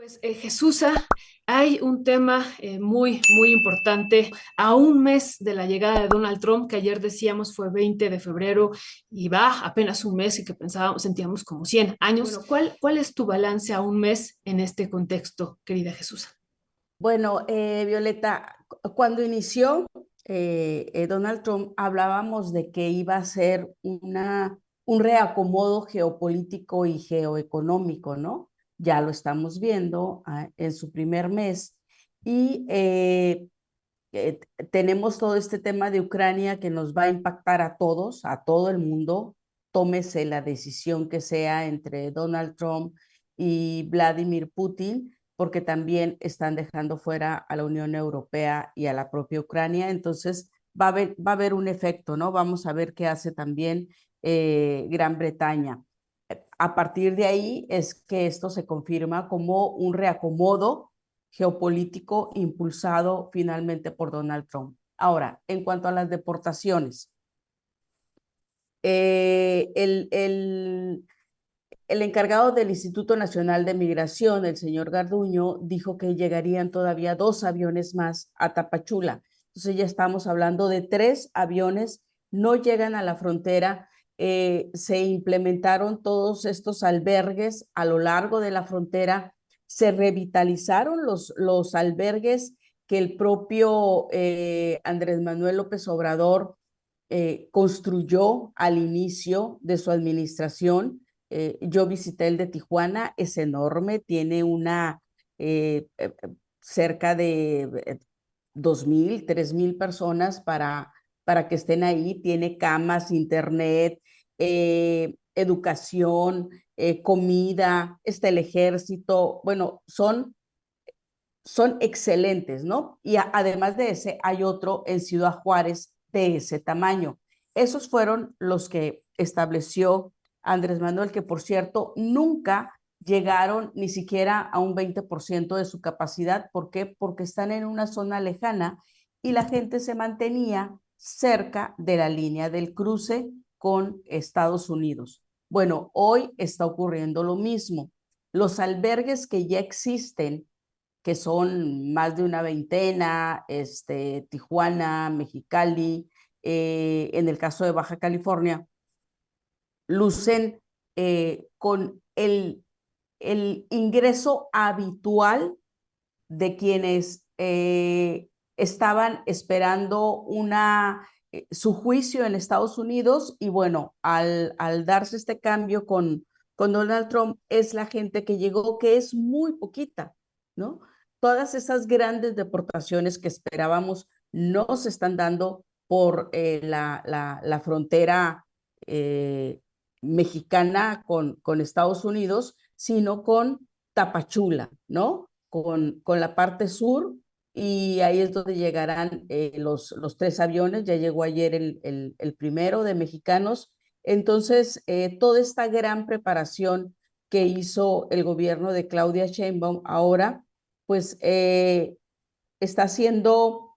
Pues Jesús, hay un tema muy importante a un mes de la llegada de Donald Trump, que ayer decíamos fue 20 de febrero y va apenas un mes y que pensábamos, sentíamos como 100 años. Bueno, ¿cuál es tu balance a un mes en este contexto, querida Jesús? Bueno, Violeta, cuando inició Donald Trump, hablábamos de que iba a ser un reacomodo geopolítico y geoeconómico, ¿no? Ya lo estamos viendo en su primer mes. Y tenemos todo este tema de Ucrania que nos va a impactar a todos, a todo el mundo. Tómese la decisión que sea entre Donald Trump y Vladimir Putin, porque también están dejando fuera a la Unión Europea y a la propia Ucrania. Entonces, va a haber un efecto, ¿no? Vamos a ver qué hace también Gran Bretaña. A partir de ahí es que esto se confirma como un reacomodo geopolítico impulsado finalmente por Donald Trump. Ahora, en cuanto a las deportaciones, eh, el, el, el encargado del Instituto Nacional de Migración, el señor Garduño, dijo que llegarían todavía 2 aviones más a Tapachula. Entonces ya estamos hablando de 3 aviones, no llegan a la frontera. Se implementaron todos estos albergues a lo largo de la frontera, se revitalizaron los albergues que el propio Andrés Manuel López Obrador construyó al inicio de su administración. Yo visité el de Tijuana, es enorme, tiene cerca de 2,000, 3,000 personas para que estén ahí. Tiene camas, internet, educación, comida, está el ejército. Bueno, son excelentes, ¿no? Y además de ese, hay otro en Ciudad Juárez de ese tamaño. Esos fueron los que estableció Andrés Manuel, que por cierto, nunca llegaron ni siquiera a un 20% de su capacidad. ¿Por qué? Porque están en una zona lejana y la gente se mantenía cerca de la línea del cruce con Estados Unidos. Bueno, hoy está ocurriendo lo mismo. Los albergues que ya existen, que son más de una veintena, Tijuana, Mexicali, en el caso de Baja California, lucen con el ingreso habitual de quienes estaban esperando su juicio en Estados Unidos. Y bueno, al darse este cambio con Donald Trump, es la gente que llegó, que es muy poquita, ¿no? Todas esas grandes deportaciones que esperábamos no se están dando por la frontera eh, mexicana con Estados Unidos, sino con Tapachula, ¿no? Con la parte sur, y ahí es donde llegarán los 3 aviones. Ya llegó ayer el primero de mexicanos. Entonces, toda esta gran preparación que hizo el gobierno de Claudia Sheinbaum ahora, pues está haciendo,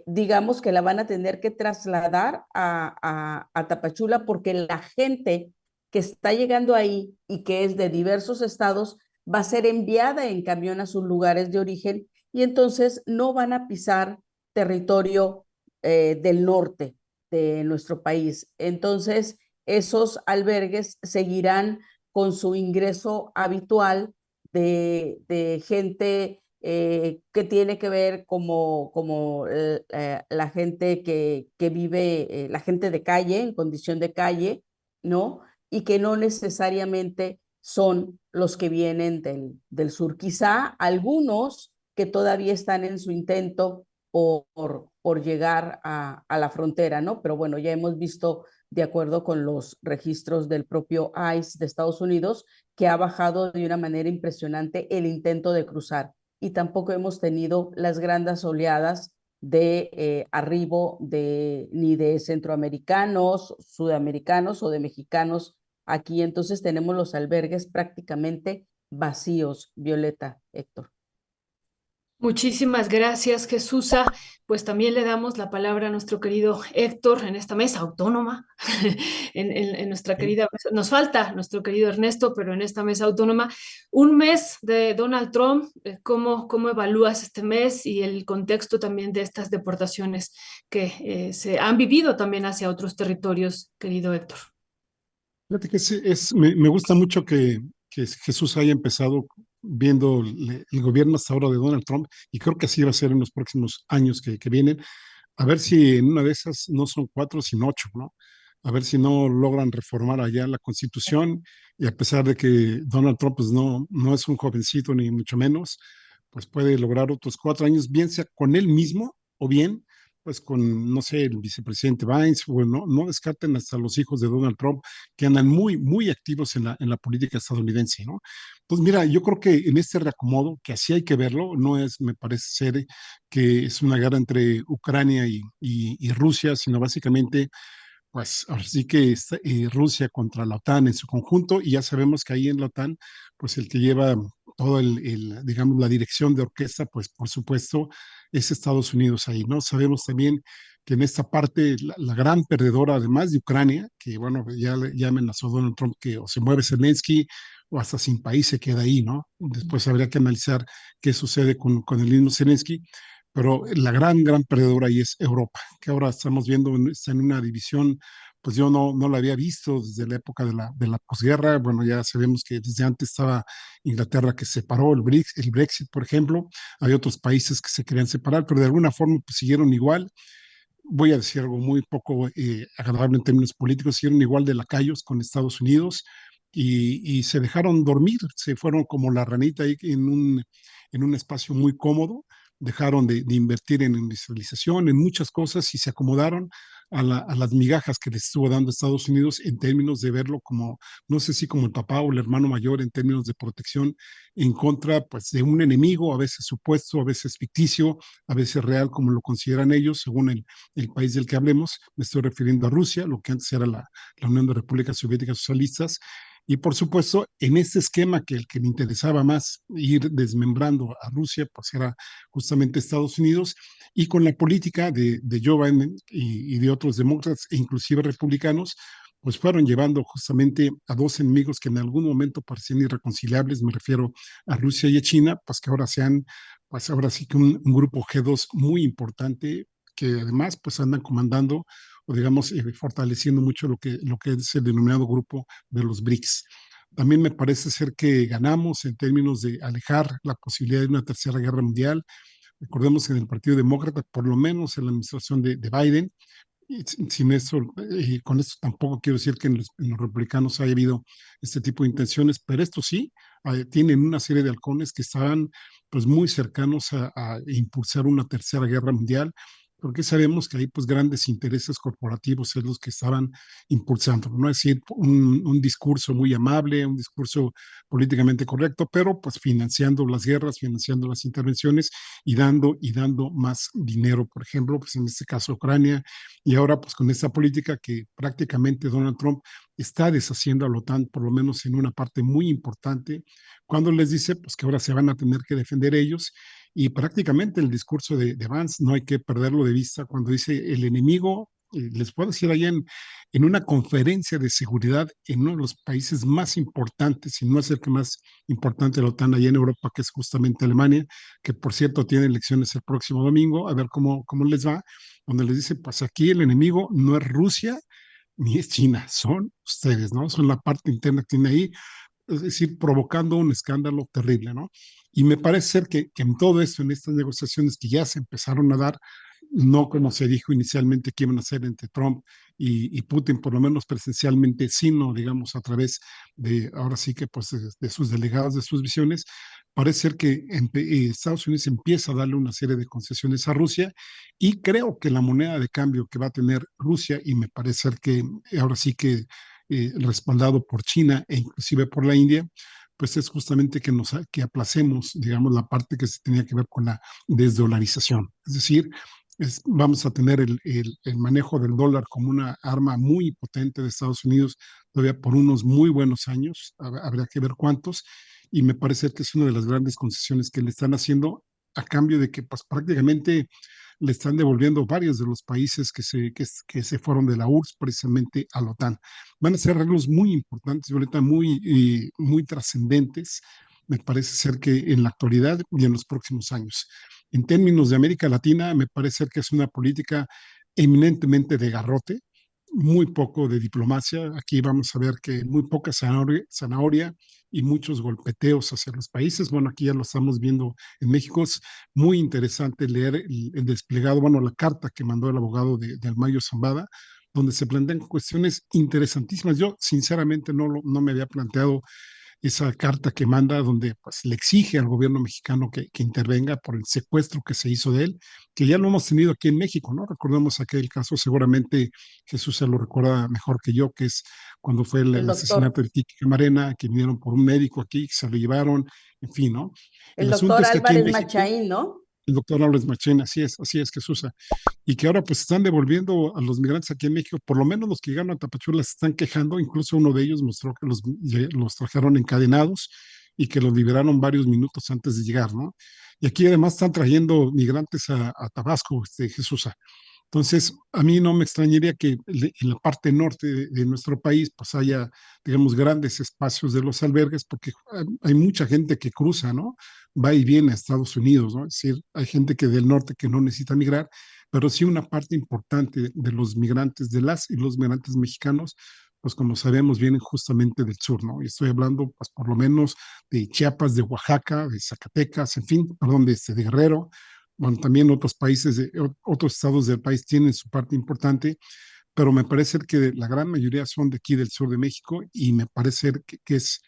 digamos que la van a tener que trasladar a Tapachula, porque la gente que está llegando ahí y que es de diversos estados va a ser enviada en camión a sus lugares de origen, y entonces no van a pisar territorio del norte de nuestro país. Entonces, esos albergues seguirán con su ingreso habitual de gente que tiene que ver como la gente que vive, la gente de calle, en condición de calle, ¿no? Y que no necesariamente son los que vienen del sur. Quizá algunos que todavía están en su intento por llegar a la frontera, ¿no? Pero bueno, ya hemos visto, de acuerdo con los registros del propio ICE de Estados Unidos, que ha bajado de una manera impresionante el intento de cruzar, y tampoco hemos tenido las grandes oleadas de arribo ni de centroamericanos, sudamericanos o de mexicanos aquí. Entonces tenemos los albergues prácticamente vacíos, Violeta, Héctor. Muchísimas gracias, Jesús. Pues también le damos la palabra a nuestro querido Héctor en esta mesa autónoma, en nuestra Sí. querida mesa. Nos falta nuestro querido Ernesto, pero en esta mesa autónoma, un mes de Donald Trump, ¿cómo evalúas este mes y el contexto también de estas deportaciones que se han vivido también hacia otros territorios, querido Héctor? Fíjate que me gusta mucho que Jesús haya empezado viendo el gobierno hasta ahora de Donald Trump y creo que así va a ser en los próximos años que vienen. A ver si en una de esas no son cuatro, sino ocho, ¿no? A ver si no logran reformar allá la Constitución y a pesar de que Donald Trump pues no es un jovencito ni mucho menos, pues puede lograr otros 4 años, bien sea con él mismo o bien pues con, no sé, el vicepresidente Vance, o no descarten hasta los hijos de Donald Trump que andan muy, muy activos en la política estadounidense, ¿no? Pues mira, yo creo que en este reacomodo, que así hay que verlo, no es, me parece ser que es una guerra entre Ucrania y Rusia, sino básicamente pues ahora sí que es Rusia contra la OTAN en su conjunto, y ya sabemos que ahí en la OTAN, pues el que lleva todo digamos, la dirección de orquesta, pues por supuesto es Estados Unidos ahí, ¿no? Sabemos también que en esta parte la gran perdedora, además de Ucrania, que bueno, ya amenazó Donald Trump que o se mueve Zelensky o hasta sin país se queda ahí, ¿no? Después habría que analizar qué sucede con el mismo Zelensky, pero la gran perdedora ahí es Europa, que ahora estamos viendo, está en una división, pues yo no la había visto desde la época de la posguerra. Bueno, ya sabemos que desde antes estaba Inglaterra que separó el Brexit, por ejemplo. Hay otros países que se querían separar, pero de alguna forma pues, siguieron igual. Voy a decir algo muy poco agradable en términos políticos, siguieron igual de lacayos con Estados Unidos y se dejaron dormir, se fueron como la ranita ahí en un espacio muy cómodo, dejaron de invertir en industrialización, en muchas cosas y se acomodaron a las migajas que les estuvo dando Estados Unidos en términos de verlo como, no sé si como el papá o el hermano mayor en términos de protección en contra pues, de un enemigo, a veces supuesto, a veces ficticio, a veces real, como lo consideran ellos, según el país del que hablemos. Me estoy refiriendo a Rusia, lo que antes era la Unión de Repúblicas Soviéticas Socialistas. Y por supuesto, en este esquema que el que le interesaba más ir desmembrando a Rusia, pues era justamente Estados Unidos, y con la política de Joe Biden y de otros demócratas e inclusive republicanos, pues fueron llevando justamente a dos enemigos que en algún momento parecían irreconciliables, me refiero a Rusia y a China, pues que ahora sean, pues ahora sí que un grupo G2 muy importante, que además pues andan comandando o digamos fortaleciendo mucho lo que es el denominado grupo de los BRICS. También me parece ser que ganamos en términos de alejar la posibilidad de una tercera guerra mundial. Recordemos que en el Partido Demócrata, por lo menos en la administración de Biden, y sin eso, con esto tampoco quiero decir que en los republicanos haya habido este tipo de intenciones, pero esto sí, tienen una serie de halcones que estaban pues muy cercanos a impulsar una tercera guerra mundial, porque sabemos que hay pues grandes intereses corporativos es los que estaban impulsando, no es decir, un discurso muy amable, un discurso políticamente correcto, pero pues financiando las guerras, financiando las intervenciones y dando más dinero, por ejemplo, pues en este caso Ucrania, y ahora, pues con esta política que prácticamente Donald Trump está deshaciendo a la OTAN, por lo menos en una parte muy importante, cuando les dice pues que ahora se van a tener que defender ellos. Y prácticamente el discurso de Vance no hay que perderlo de vista cuando dice el enemigo, les puedo decir allá en una conferencia de seguridad en uno de los países más importantes, si no es el que más importante de la OTAN allá en Europa, que es justamente Alemania, que por cierto tiene elecciones el próximo domingo, a ver cómo les va, donde les dice, pues aquí el enemigo no es Rusia ni es China, son ustedes, ¿no? Son la parte interna que tiene ahí, es decir, provocando un escándalo terrible, ¿no? Y me parece ser que en todo esto, en estas negociaciones que ya se empezaron a dar, no como se dijo inicialmente que iban a hacer entre Trump y Putin, por lo menos presencialmente, sino, digamos, a través de, ahora sí que, pues, de sus delegados, de sus visiones, parece ser que Estados Unidos empieza a darle una serie de concesiones a Rusia y creo que la moneda de cambio que va a tener Rusia, y me parece ser que ahora sí que respaldado por China e inclusive por la India, pues es justamente que aplacemos, digamos, la parte que se tenía que ver con la desdolarización. Es decir, vamos a tener el manejo del dólar como una arma muy potente de Estados Unidos todavía por unos muy buenos años, habría que ver cuántos, y me parece que es una de las grandes concesiones que le están haciendo a cambio de que pues, prácticamente le están devolviendo varios de los países que se fueron de la URSS precisamente a la OTAN. Van a ser arreglos muy importantes, Violeta, muy trascendentes, me parece ser que en la actualidad y en los próximos años. En términos de América Latina, me parece ser que es una política eminentemente de garrote, muy poco de diplomacia. Aquí vamos a ver que muy poca zanahoria y muchos golpeteos hacia los países. Bueno, aquí ya lo estamos viendo en México. Es muy interesante leer el desplegado, bueno, la carta que mandó el abogado de Almayo Zambada, donde se plantean cuestiones interesantísimas. Yo, sinceramente, no me había planteado esa carta que manda donde pues, le exige al gobierno mexicano que intervenga por el secuestro que se hizo de él, que ya lo hemos tenido aquí en México, ¿no? Recordemos aquel caso, seguramente Jesús se lo recuerda mejor que yo, que es cuando fue el El doctor, asesinato de Kiki Camarena, que vinieron por un médico aquí, que se lo llevaron, en fin, ¿no? el El asunto doctor es que aquí en Álvarez México, Machaín, ¿no? el doctor Álvarez Machín, así es, Jesús, y que ahora pues están devolviendo a los migrantes aquí en México, por lo menos los que llegaron a Tapachula se están quejando, incluso uno de ellos mostró que los trajeron encadenados y que los liberaron varios minutos antes de llegar, ¿no? Y aquí además están trayendo migrantes a Tabasco, Jesús. Entonces, a mí no me extrañaría que en la parte norte de nuestro país pues haya, digamos, grandes espacios de los albergues, porque hay mucha gente que cruza, ¿no? Va y viene a Estados Unidos, ¿no? Es decir, hay gente que del norte que no necesita migrar, pero sí una parte importante de los migrantes, de las y los migrantes mexicanos, pues como sabemos, vienen justamente del sur, ¿no? Y estoy hablando, pues por lo menos de Chiapas, de Oaxaca, de Zacatecas, en fin, perdón, de Guerrero. Bueno, también otros países, otros estados del país tienen su parte importante, pero me parece que la gran mayoría son de aquí del sur de México y me parece que es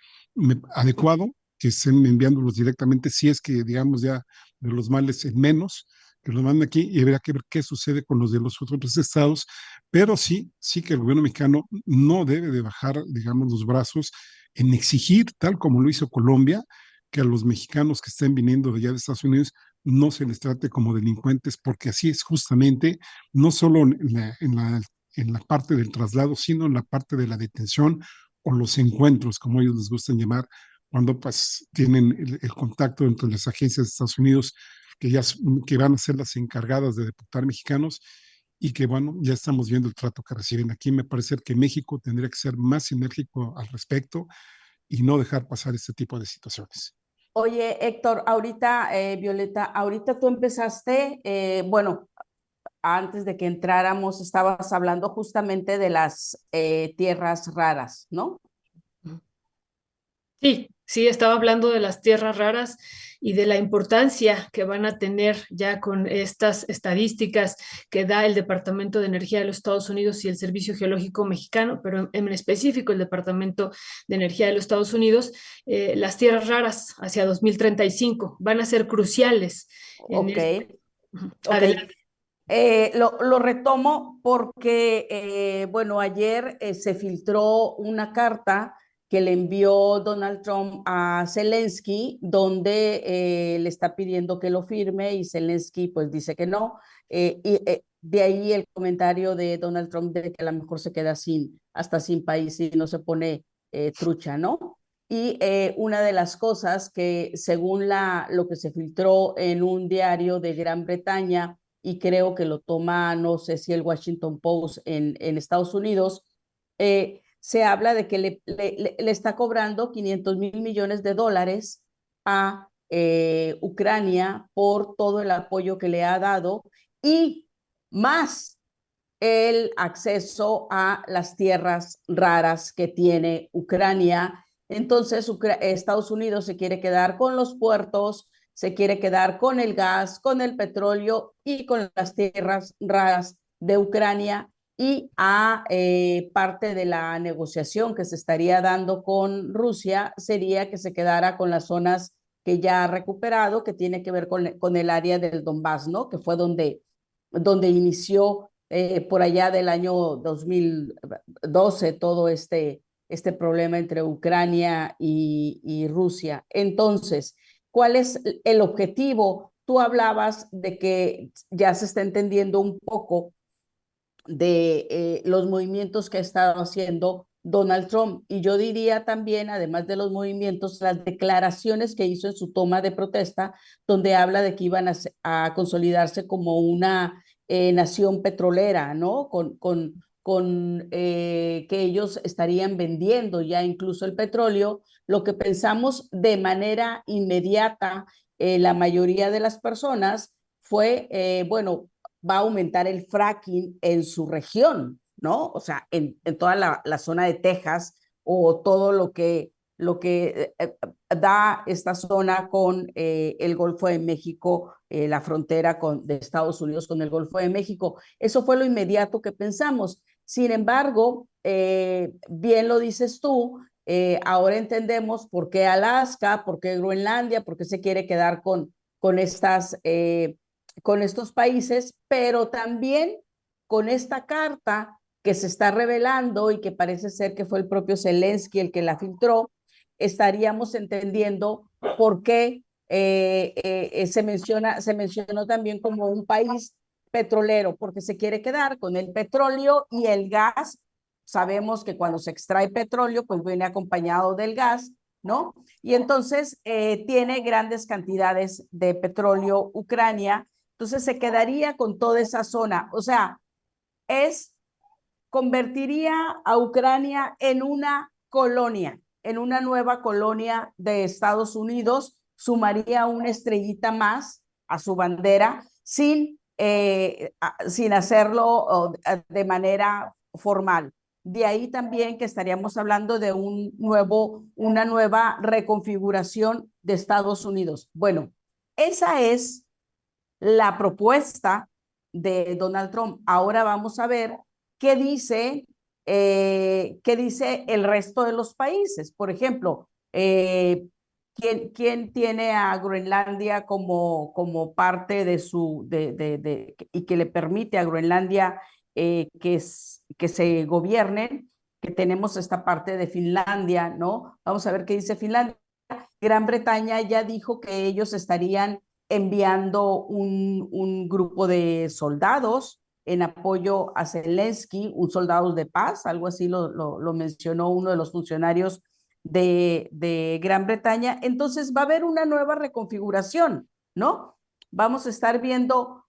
adecuado que estén enviándolos directamente, si es que, digamos, ya de los males en menos, que los manden aquí y habrá que ver qué sucede con los de los otros estados, pero sí que el gobierno mexicano no debe de bajar, digamos, los brazos en exigir, tal como lo hizo Colombia, que a los mexicanos que estén viniendo de allá de Estados Unidos no se les trate como delincuentes, porque así es justamente, no solo en la parte del traslado, sino en la parte de la detención o los encuentros, como ellos les gustan llamar, cuando pues tienen el contacto entre las agencias de Estados Unidos que van a ser las encargadas de deportar mexicanos y que bueno, ya estamos viendo el trato que reciben aquí. Me parece que México tendría que ser más enérgico al respecto y no dejar pasar este tipo de situaciones. Oye, Héctor, ahorita, Violeta, ahorita tú empezaste, bueno, antes de que entráramos, estabas hablando justamente de las tierras raras, ¿no? Sí, sí, estaba hablando de las tierras raras y de la importancia que van a tener ya con estas estadísticas que da el Departamento de Energía de los Estados Unidos y el Servicio Geológico Mexicano, pero en específico el Departamento de Energía de los Estados Unidos. Las tierras raras hacia 2035 van a ser cruciales en Ok, este. ok. Adelante. Lo retomo porque, bueno, ayer se filtró una carta que le envió Donald Trump a Zelensky, donde le está pidiendo que lo firme y Zelensky pues dice que no. De ahí el comentario de Donald Trump de que a lo mejor se queda hasta sin país y no se pone trucha, ¿no? Y una de las cosas que según lo que se filtró en un diario de Gran Bretaña, y creo que lo toma, no sé si el Washington Post en Estados Unidos, se habla de que le está cobrando 500 mil millones de dólares a Ucrania por todo el apoyo que le ha dado y más el acceso a las tierras raras que tiene Ucrania. Entonces, Estados Unidos se quiere quedar con los puertos, se quiere quedar con el gas, con el petróleo y con las tierras raras de Ucrania. Y a parte de la negociación que se estaría dando con Rusia sería que se quedara con las zonas que ya ha recuperado, que tiene que ver con el área del Donbass, ¿no? Que fue donde inició por allá del año 2012 todo este problema entre Ucrania y Rusia. Entonces, ¿cuál es el objetivo? Tú hablabas de que ya se está entendiendo un poco de los movimientos que ha estado haciendo Donald Trump. Y yo diría también, además de los movimientos, las declaraciones que hizo en su toma de protesta, donde habla de que iban a consolidarse como una nación petrolera, ¿no? Que ellos estarían vendiendo ya incluso el petróleo. Lo que pensamos de manera inmediata, la mayoría de las personas fue, bueno, va a aumentar el fracking en su región, ¿no? O sea, en toda la zona de Texas o todo lo que da esta zona con el Golfo de México, la frontera de Estados Unidos con el Golfo de México. Eso fue lo inmediato que pensamos. Sin embargo, bien lo dices tú, ahora entendemos por qué Alaska, por qué Groenlandia, por qué se quiere quedar con con estos países, pero también con esta carta que se está revelando y que parece ser que fue el propio Zelensky el que la filtró, estaríamos entendiendo por qué se mencionó también como un país petrolero, porque se quiere quedar con el petróleo y el gas. Sabemos que cuando se extrae petróleo, pues viene acompañado del gas, ¿no? Y entonces tiene grandes cantidades de petróleo Ucrania, entonces se quedaría con toda esa zona. O sea, convertiría a Ucrania en una colonia, en una nueva colonia de Estados Unidos, sumaría una estrellita más a su bandera sin hacerlo de manera formal. De ahí también que estaríamos hablando de una nueva reconfiguración de Estados Unidos. Bueno, esa es la propuesta de Donald Trump. Ahora vamos a ver qué dice el resto de los países. Por ejemplo, ¿quién tiene a Groenlandia como parte de y que le permite a Groenlandia que se gobiernen? Que tenemos esta parte de Finlandia, ¿no? Vamos a ver qué dice Finlandia. Gran Bretaña ya dijo que ellos estarían enviando un grupo de soldados en apoyo a Zelensky, un soldado de paz, algo así lo mencionó uno de los funcionarios de Gran Bretaña. Entonces va a haber una nueva reconfiguración, ¿no? Vamos a estar viendo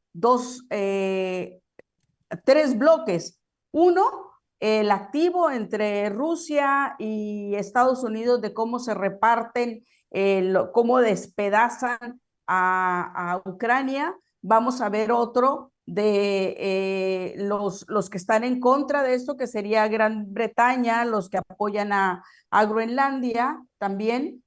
tres bloques. Uno, el activo entre Rusia y Estados Unidos de cómo se reparten, cómo despedazan a Ucrania. Vamos a ver otro de los que están en contra de esto, que sería Gran Bretaña, los que apoyan a Groenlandia también,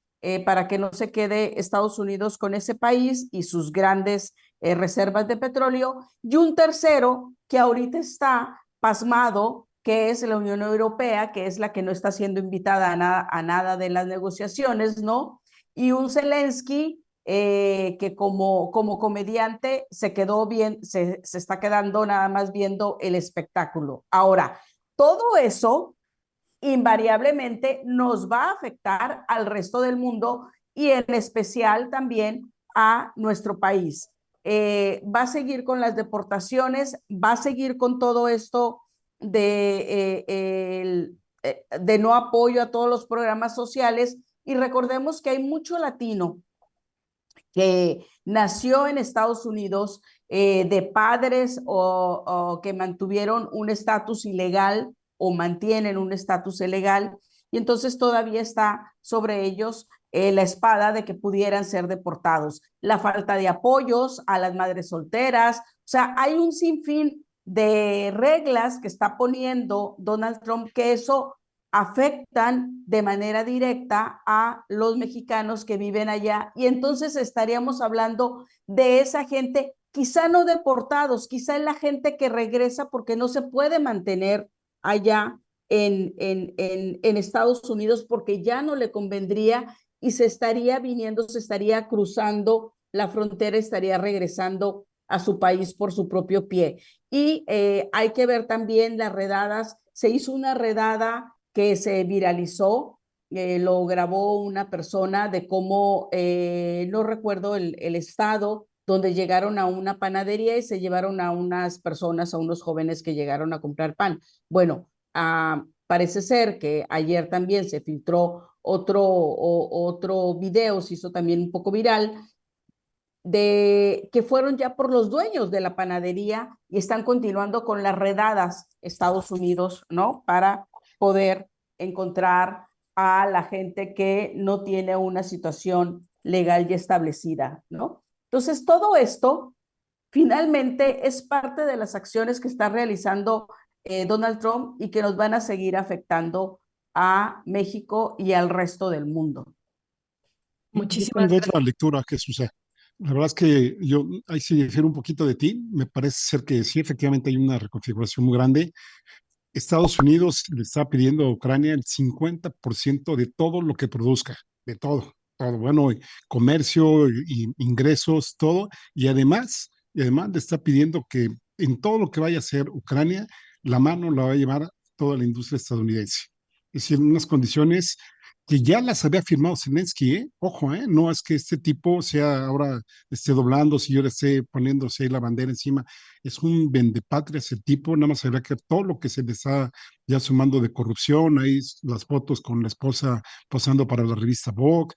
para que no se quede Estados Unidos con ese país y sus grandes reservas de petróleo. Y un tercero que ahorita está pasmado, que es la Unión Europea, que es la que no está siendo invitada a nada de las negociaciones, ¿no? Y un Zelensky que como comediante se quedó bien, se está quedando nada más viendo el espectáculo. Ahora, todo eso invariablemente nos va a afectar al resto del mundo y en especial también a nuestro país. Va a seguir con las deportaciones, va a seguir con todo esto de no apoyo a todos los programas sociales, y recordemos que hay mucho latino que nació en Estados Unidos de padres o que mantuvieron un estatus ilegal o mantienen un estatus ilegal, y entonces todavía está sobre ellos la espada de que pudieran ser deportados. La falta de apoyos a las madres solteras, o sea, hay un sinfín de reglas que está poniendo Donald Trump, que eso afectan de manera directa a los mexicanos que viven allá, y entonces estaríamos hablando de esa gente, quizá no deportados, quizá es la gente que regresa porque no se puede mantener allá en Estados Unidos porque ya no le convendría y se estaría viniendo, se estaría cruzando la frontera, estaría regresando a su país por su propio pie. Y hay que ver también las redadas. Se hizo una redada que se viralizó, lo grabó una persona de cómo, no recuerdo el estado, donde llegaron a una panadería y se llevaron a unas personas, a unos jóvenes que llegaron a comprar pan. Bueno, parece ser que ayer también se filtró otro video, se hizo también un poco viral, de que fueron ya por los dueños de la panadería y están continuando con las redadas Estados Unidos, ¿no? Para poder encontrar a la gente que no tiene una situación legal ya establecida, ¿no? Entonces, todo esto finalmente es parte de las acciones que está realizando Donald Trump y que nos van a seguir afectando a México y al resto del mundo. Yo Muchísimas tengo otra gracias. lectura, Jesús. La verdad es que yo ahí sí difiero un poquito de ti. Me parece ser que sí, efectivamente hay una reconfiguración muy grande. Estados Unidos le está pidiendo a Ucrania el 50% de todo lo que produzca, de todo, todo, bueno, comercio, ingresos, todo, y además le está pidiendo que en todo lo que vaya a hacer Ucrania, la mano la va a llevar toda la industria estadounidense. Es decir, en unas condiciones que ya las había firmado Zelensky, ¿eh? Ojo, ¿eh? No es que este tipo sea ahora esté doblando, si yo le esté poniéndose ahí la bandera encima, es un vendepatrias el tipo, nada más habría que todo lo que se le está ya sumando de corrupción, ahí las fotos con la esposa posando para la revista Vogue,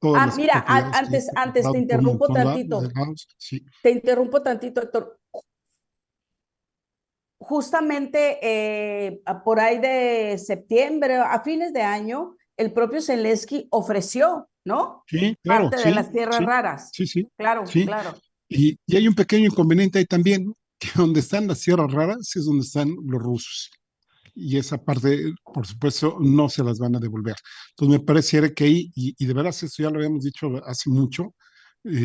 todas Ah, las mira, propiedades que antes, está antes comprado por un montón de tantito, lados, sí. te interrumpo tantito, Héctor. Justamente por ahí de septiembre, a fines de año, el propio Zelensky ofreció, ¿no? Sí, claro, Parte de sí, las tierras sí, raras. sí, sí, Claro, sí. claro. Y hay un pequeño inconveniente ahí también, ¿no? Que donde están las tierras raras es donde están los rusos. Y esa parte, por supuesto, no se las van a devolver. Entonces, me pareciera que ahí, y de veras esto ya lo habíamos dicho hace mucho,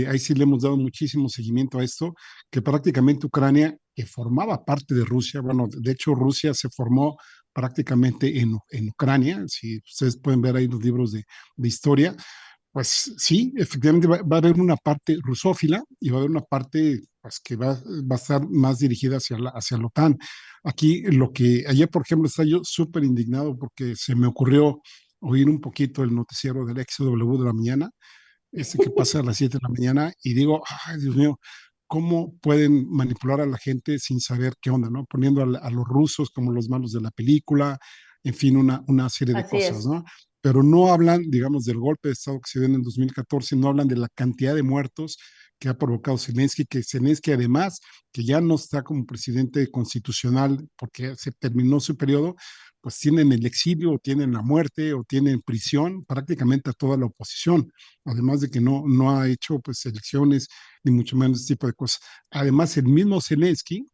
ahí sí le hemos dado muchísimo seguimiento a esto, que prácticamente Ucrania, que formaba parte de Rusia, bueno, de hecho Rusia se formó prácticamente en Ucrania, si ustedes pueden ver ahí los libros de historia, pues sí, efectivamente va a haber una parte rusófila y va a haber una parte pues, que va a estar más dirigida hacia la OTAN. Aquí lo que ayer, por ejemplo, estaba yo súper indignado porque se me ocurrió oír un poquito el noticiero del XW de la mañana, este que pasa a las 7 de la mañana, y digo, ay, Dios mío, ¿cómo pueden manipular a la gente sin saber qué onda, ¿no? Poniendo a los rusos como los malos de la película, en fin, una serie de Así cosas, es. ¿no? Pero no hablan, digamos, del golpe de Estado que se dio en el 2014, no hablan de la cantidad de muertos que ha provocado Zelensky, que Zelensky además, que ya no está como presidente constitucional porque se terminó su periodo, pues tienen el exilio, o tienen la muerte, o tienen prisión prácticamente a toda la oposición, además de que no ha hecho pues elecciones, ni mucho menos ese tipo de cosas. Además, el mismo Zelensky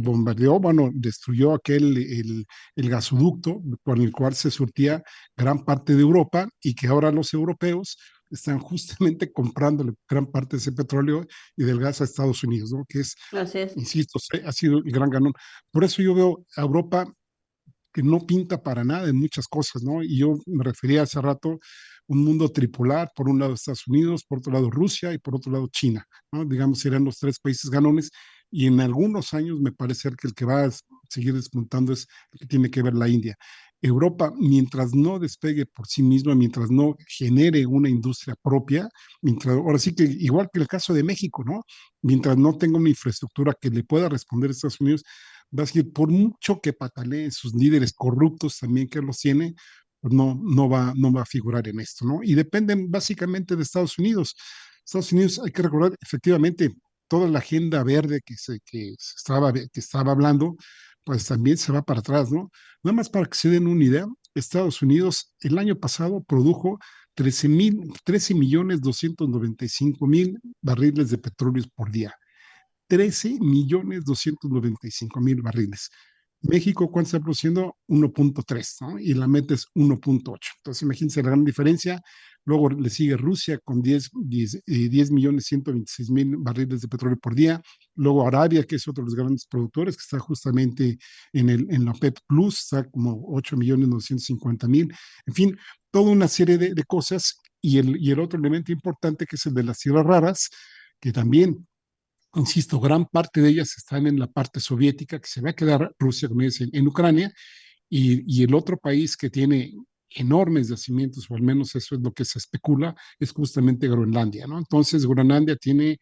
bombardeó, bueno, destruyó el gasoducto por el cual se surtía gran parte de Europa y que ahora los europeos están justamente comprando gran parte de ese petróleo y del gas a Estados Unidos, ¿no? Que es, Así es. insisto, ha sido el gran ganón. Por eso yo veo a Europa que no pinta para nada en muchas cosas, ¿no? Y yo me refería hace rato un mundo tripolar, por un lado Estados Unidos, por otro lado Rusia y por otro lado China, ¿no? Digamos, serían los tres países ganones y en algunos años me parece que el que va a seguir despuntando es el que tiene que ver la India. Europa, mientras no despegue por sí misma, mientras no genere una industria propia, mientras, ahora sí que igual que el caso de México, ¿no? Mientras no tenga una infraestructura que le pueda responder a Estados Unidos, va a decir, por mucho que pataleen sus líderes corruptos también que los tiene, pues no va a figurar en esto, ¿no? Y dependen básicamente de Estados Unidos. Estados Unidos, hay que recordar, efectivamente, toda la agenda verde que estaba hablando, pues también se va para atrás, ¿no? Nada más para que se den una idea, Estados Unidos el año pasado produjo 13.295.000 barriles de petróleo por día. 13.295.000 barriles. México, ¿cuánto está produciendo? 1.3, ¿no? Y la meta es 1.8. Entonces, imagínense la gran diferencia. Luego le sigue Rusia con 10.126.000 barriles de petróleo por día. Luego Arabia, que es otro de los grandes productores, que está justamente en la OPEP Plus, está como 8.950.000. En fin, toda una serie de cosas. Y el otro elemento importante, que es el de las tierras raras, que también insisto, gran parte de ellas están en la parte soviética, que se va a quedar Rusia, como dice, en Ucrania, y el otro país que tiene enormes yacimientos, o al menos eso es lo que se especula, es justamente Groenlandia, ¿no? Entonces, Groenlandia tiene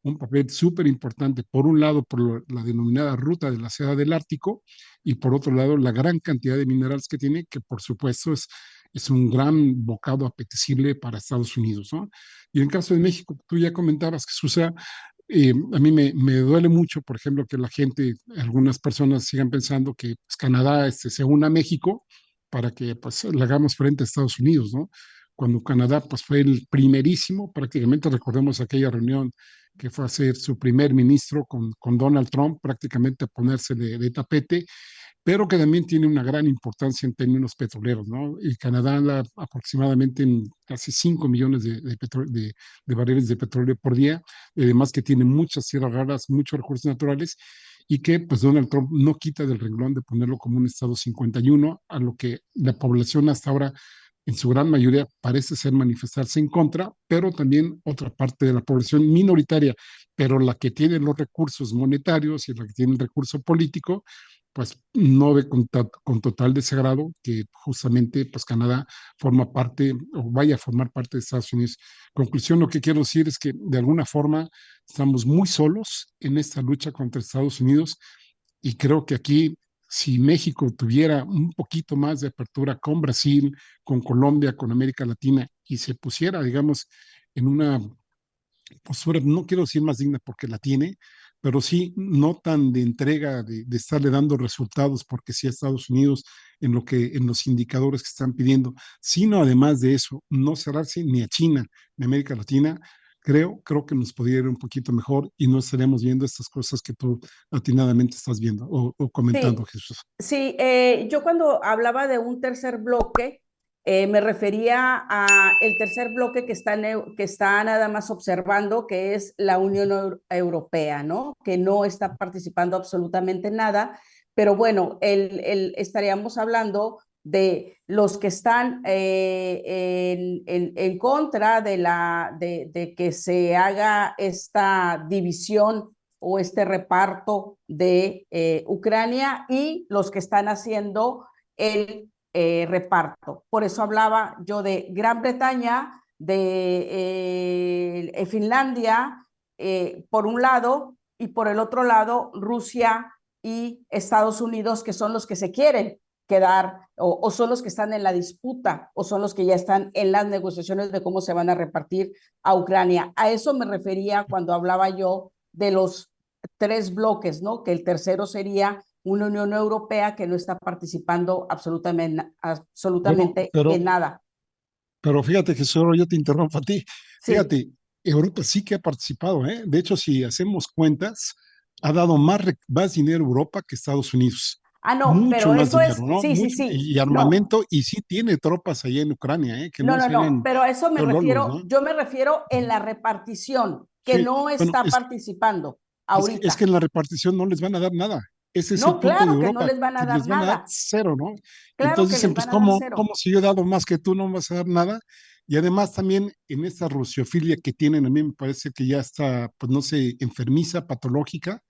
un papel súper importante, por un lado, por la denominada ruta de la seda del Ártico, y por otro lado, la gran cantidad de minerales que tiene, que por supuesto es un gran bocado apetecible para Estados Unidos, ¿no? Y en el caso de México, tú ya comentabas que Susa, a mí me duele mucho, por ejemplo, que la gente, algunas personas sigan pensando que pues, Canadá se una a México para que pues, le hagamos frente a Estados Unidos, ¿no? Cuando Canadá pues, fue el primerísimo, prácticamente recordemos aquella reunión que fue a ser su primer ministro con Donald Trump, prácticamente a ponerse de tapete, pero que también tiene una gran importancia en términos petroleros, ¿no? Y Canadá anda aproximadamente en casi 5 millones de barriles de petróleo por día, además que tiene muchas tierras raras, muchos recursos naturales, y que pues Donald Trump no quita del renglón de ponerlo como un estado 51, a lo que la población hasta ahora en su gran mayoría parece ser manifestarse en contra, pero también otra parte de la población minoritaria, pero la que tiene los recursos monetarios y la que tiene el recurso político, pues no ve con total desagrado que justamente pues Canadá forma parte o vaya a formar parte de Estados Unidos. Conclusión, lo que quiero decir es que de alguna forma estamos muy solos en esta lucha contra Estados Unidos y creo que aquí si México tuviera un poquito más de apertura con Brasil, con Colombia, con América Latina y se pusiera, digamos, en una postura, no quiero decir más digna porque la tiene, pero sí no tan de entrega, de estarle dando resultados porque sí a Estados Unidos en lo que en los indicadores que están pidiendo, sino además de eso, no cerrarse ni a China ni a América Latina. Creo que nos podría ir un poquito mejor y no estaremos viendo estas cosas que tú atinadamente estás viendo o comentando, Sí, Jesús. sí, yo cuando hablaba de un tercer bloque, me refería a el tercer bloque que está nada más observando, que es la Unión Europea, ¿no? Que no está participando absolutamente en nada, pero bueno, estaríamos hablando de los que están en contra de que se haga esta división o este reparto de Ucrania y los que están haciendo el reparto. Por eso hablaba yo de Gran Bretaña, de Finlandia, por un lado, y por el otro lado, Rusia y Estados Unidos, que son los que se quieren quedar o son los que están en la disputa o son los que ya están en las negociaciones de cómo se van a repartir a Ucrania. A eso me refería cuando hablaba yo de los tres bloques, ¿no? Que el tercero sería una Unión Europea que no está participando Bueno, absolutamente en nada. pero fíjate que solo yo te interrumpo a ti. Sí. Fíjate, Europa sí que ha participado, ¿eh? De hecho, si hacemos cuentas, ha dado más dinero a Europa que Estados Unidos. Ah, no, Mucho pero más eso dinero, es, ¿no? sí, sí, Mucho, sí. y No, armamento, y sí tiene tropas allá en Ucrania, ¿eh? Que no, no no, se no, hagan pero a eso me lolos, refiero, ¿no? yo me refiero en la repartición, que Sí, no bueno, está participando es que ahorita. en la repartición no les van a dar nada. Ese es el No, punto de claro que no Europa, les van a que dar les van a dar nada. cero, ¿no? Claro Entonces que dicen, les pues, van a dar ¿cómo cero. si yo he dado más que tú, no me vas a dar nada? Y además también en esta rusiofilia que tienen, a mí me parece que ya está, pues no sé, enfermiza, patológica,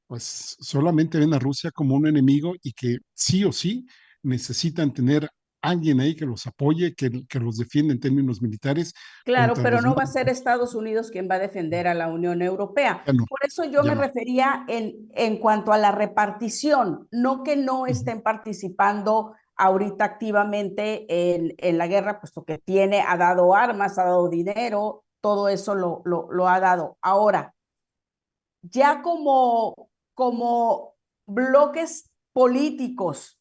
pues solamente ven a Rusia como un enemigo y que sí o sí necesitan tener alguien ahí que los apoye, que los defienda en términos militares Claro, contra pero los no va a malos. ser Estados Unidos quien va a defender a la Unión Europea. Ya no, Por eso yo ya me no. refería en cuanto a la repartición, no que no Ujú. estén participando ahorita activamente en la guerra, puesto que ha dado armas, ha dado dinero, todo eso lo ha dado. Ahora, ya como bloques políticos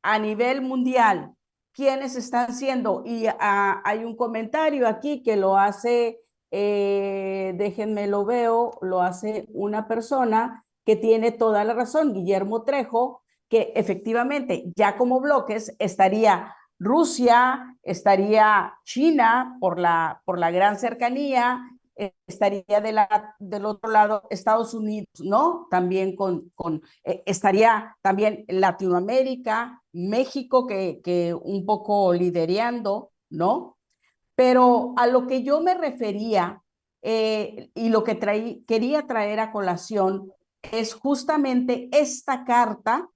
a nivel mundial, ¿quiénes están siendo? Y hay un comentario aquí que lo hace, déjenme lo veo, lo hace una persona que tiene toda la razón, Guillermo Trejo, que efectivamente ya como bloques estaría Rusia, estaría China por la gran cercanía, estaría del otro lado Estados Unidos, ¿no? También estaría también Latinoamérica, México, que un poco liderando, ¿no? Pero a lo que yo me refería y lo que quería traer a colación es justamente esta carta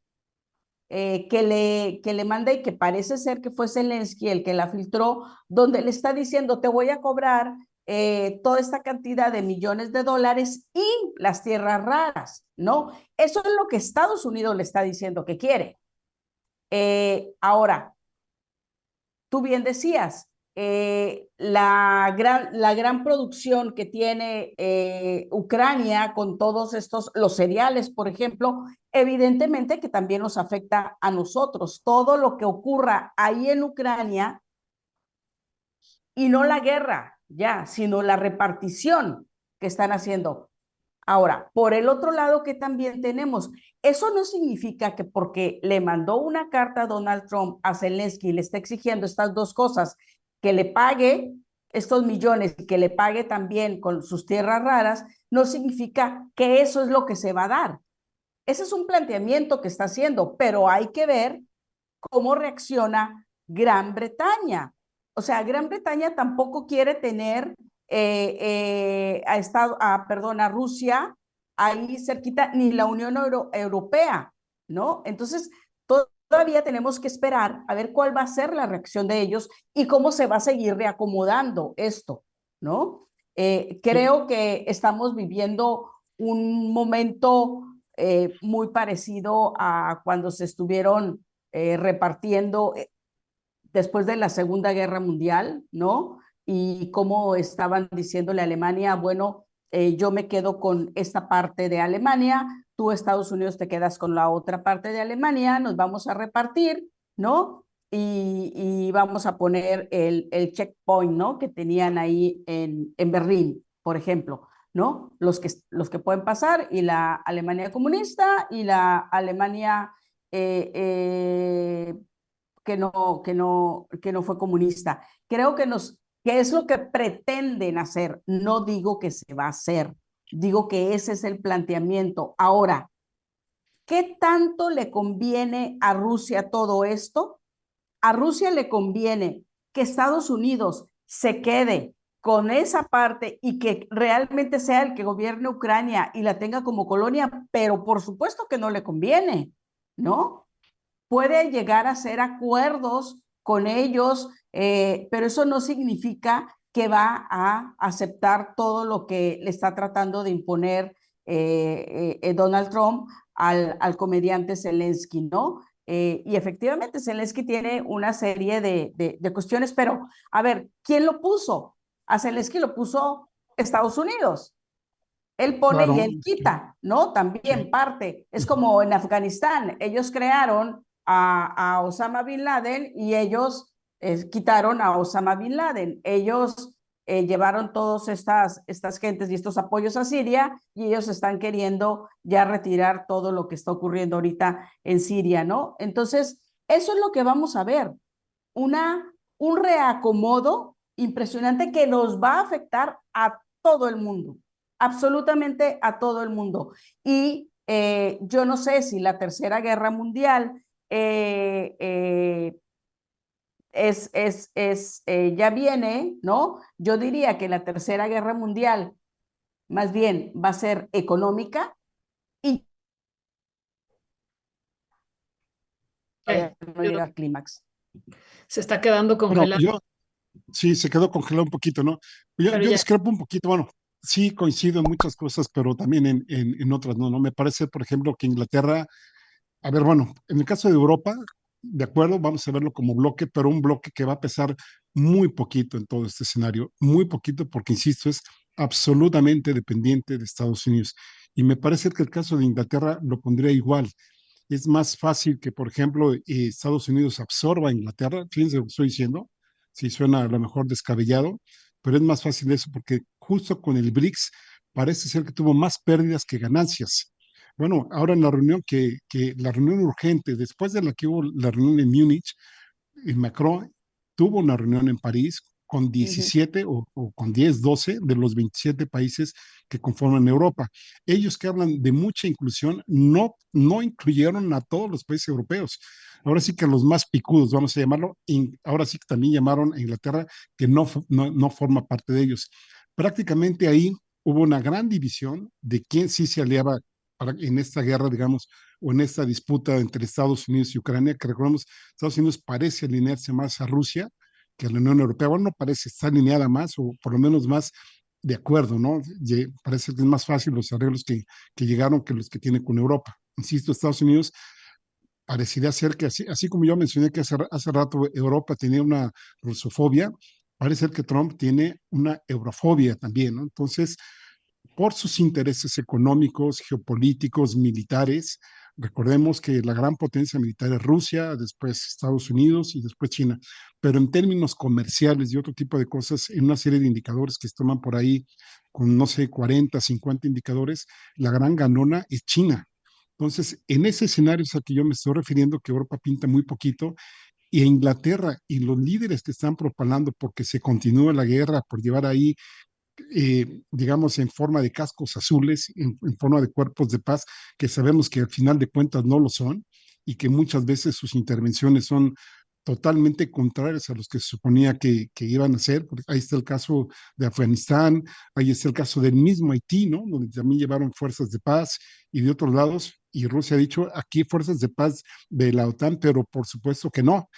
que le manda y que parece ser que fue Zelensky el que la filtró, donde le está diciendo, te voy a cobrar toda esta cantidad de millones de dólares y las tierras raras, ¿no? Eso es lo que Estados Unidos le está diciendo que quiere. Ahora, tú bien decías, la gran producción que tiene Ucrania con todos estos, los cereales, por ejemplo, evidentemente que también nos afecta a nosotros. Todo lo que ocurra ahí en Ucrania, y no la guerra ya, sino la repartición que están haciendo. Ahora, por el otro lado que también tenemos, eso no significa que porque le mandó una carta a Donald Trump a Zelensky y le está exigiendo estas dos cosas, que le pague estos millones y que le pague también con sus tierras raras, no significa que eso es lo que se va a dar. Ese es un planteamiento que está haciendo, pero hay que ver cómo reacciona Gran Bretaña. O sea, Gran Bretaña tampoco quiere tener a Rusia ahí cerquita, ni la Unión Europea, ¿no? Entonces, todavía tenemos que esperar a ver cuál va a ser la reacción de ellos y cómo se va a seguir reacomodando esto, ¿no? Creo que estamos viviendo un momento muy parecido a cuando se estuvieron repartiendo después de la Segunda Guerra Mundial, ¿no? Y cómo estaban diciéndole a Alemania, bueno, yo me quedo con esta parte de Alemania, tú Estados Unidos te quedas con la otra parte de Alemania, nos vamos a repartir, ¿no? Y vamos a poner el checkpoint, ¿no? Que tenían ahí en Berlín, por ejemplo, ¿no? Los que pueden pasar, y la Alemania comunista y la Alemania eh, eh, que no fue comunista. Creo que es lo que pretenden hacer. No digo que se va a hacer, digo que ese es el planteamiento. Ahora, ¿qué tanto le conviene a Rusia todo esto? A Rusia le conviene que Estados Unidos se quede con esa parte y que realmente sea el que gobierne Ucrania y la tenga como colonia, pero por supuesto que no le conviene, ¿no? Puede llegar a hacer acuerdos con ellos, pero eso no significa que va a aceptar todo lo que le está tratando de imponer Donald Trump al comediante Zelensky, ¿no? Y efectivamente Zelensky tiene una serie de cuestiones, pero a ver, ¿quién lo puso? A Zelensky lo puso Estados Unidos. Él pone y Claro, él quita, ¿no? También sí. parte. Es como en Afganistán, ellos crearon a Osama Bin Laden y ellos quitaron a Osama Bin Laden. Ellos llevaron todas estas gentes y estos apoyos a Siria y ellos están queriendo ya retirar todo lo que está ocurriendo ahorita en Siria, ¿no? Entonces, eso es lo que vamos a ver, un reacomodo impresionante que nos va a afectar a todo el mundo, absolutamente a todo el mundo. Y yo no sé si la Tercera Guerra Mundial ya viene, ¿no? Yo diría que la Tercera Guerra Mundial más bien va a ser económica y todavía no llega a clímax. Se está quedando Bueno, congelado, sí, se quedó congelado un poquito, ¿no? Yo, pero yo ya. discrepo un poquito, bueno, sí coincido en muchas cosas, pero también en otras, ¿no? ¿No? Me parece, por ejemplo, que Inglaterra, a ver, bueno, en el caso de Europa, de acuerdo, vamos a verlo como bloque, pero un bloque que va a pesar muy poquito en todo este escenario, muy poquito, porque, insisto, es absolutamente dependiente de Estados Unidos. Y me parece que el caso de Inglaterra lo pondría igual. Es más fácil que, por ejemplo, Estados Unidos absorba a Inglaterra. Fíjense lo que estoy diciendo, si suena a lo mejor descabellado, pero es más fácil eso porque justo con el BRICS parece ser que tuvo más pérdidas que ganancias. Bueno, ahora en la reunión que la reunión urgente, después de la que hubo la reunión en Múnich, Macron tuvo una reunión en París con Uh -huh. 17 o con 10, 12 de los 27 países que conforman Europa. Ellos que hablan de mucha inclusión no incluyeron a todos los países europeos. Ahora sí que los más picudos, vamos a llamarlo, ahora sí que también llamaron a Inglaterra, que no forma parte de ellos. Prácticamente ahí hubo una gran división de quién sí se aliaba en esta guerra, digamos, o en esta disputa entre Estados Unidos y Ucrania, que recordemos, Estados Unidos parece alinearse más a Rusia, que la Unión Europea. Bueno, no parece estar alineada más, o por lo menos más de acuerdo, ¿no? Parece que es más fácil los arreglos que llegaron que los que tiene con Europa. Insisto, Estados Unidos parecería ser que así como yo mencioné que hace rato Europa tenía una rusofobia, parece ser que Trump tiene una eurofobia también, ¿no? Entonces, por sus intereses económicos, geopolíticos, militares, recordemos que la gran potencia militar es Rusia, después Estados Unidos y después China, pero en términos comerciales y otro tipo de cosas, en una serie de indicadores que se toman por ahí, con no sé, 40, 50 indicadores, la gran ganona es China. Entonces, en ese escenario es al que yo me estoy refiriendo, que Europa pinta muy poquito, y Inglaterra y los líderes que están propalando porque se continúe la guerra, por llevar ahí, digamos, en forma de cascos azules, en forma de cuerpos de paz, que sabemos que al final de cuentas no lo son, y que muchas veces sus intervenciones son totalmente contrarias a los que se suponía que iban a hacer. Ahí está el caso de Afganistán, ahí está el caso del mismo Haití, ¿no? Donde también llevaron fuerzas de paz, y de otros lados, y Rusia ha dicho, aquí fuerzas de paz de la OTAN, pero por supuesto que no.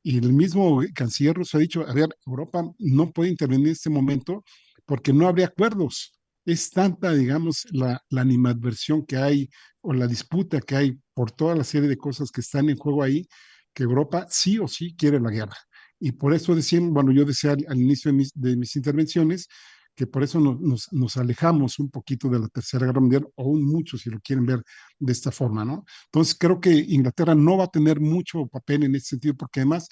Y el mismo canciller ruso ha dicho, a ver, Europa no puede intervenir en este momento porque no habría acuerdos. Es tanta, digamos, la animadversión que hay, o la disputa que hay por toda la serie de cosas que están en juego ahí, que Europa sí o sí quiere la guerra. Y por eso decían, bueno, yo decía al inicio de mis intervenciones, que por eso nos alejamos un poquito de la Tercera Guerra Mundial, o aún mucho si lo quieren ver de esta forma, ¿no? Entonces creo que Inglaterra no va a tener mucho papel en ese sentido, porque además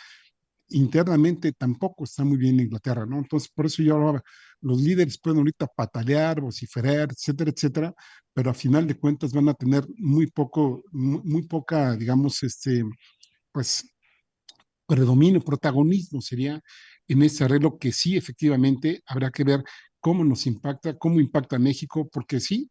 internamente tampoco está muy bien Inglaterra, ¿no? Entonces, por eso yo hablaba, los líderes pueden ahorita patalear, vociferar, etcétera, etcétera, pero a final de cuentas van a tener muy poca, digamos, pues, predominio, protagonismo sería en ese arreglo, que sí, efectivamente, habrá que ver cómo nos impacta, cómo impacta a México, porque sí,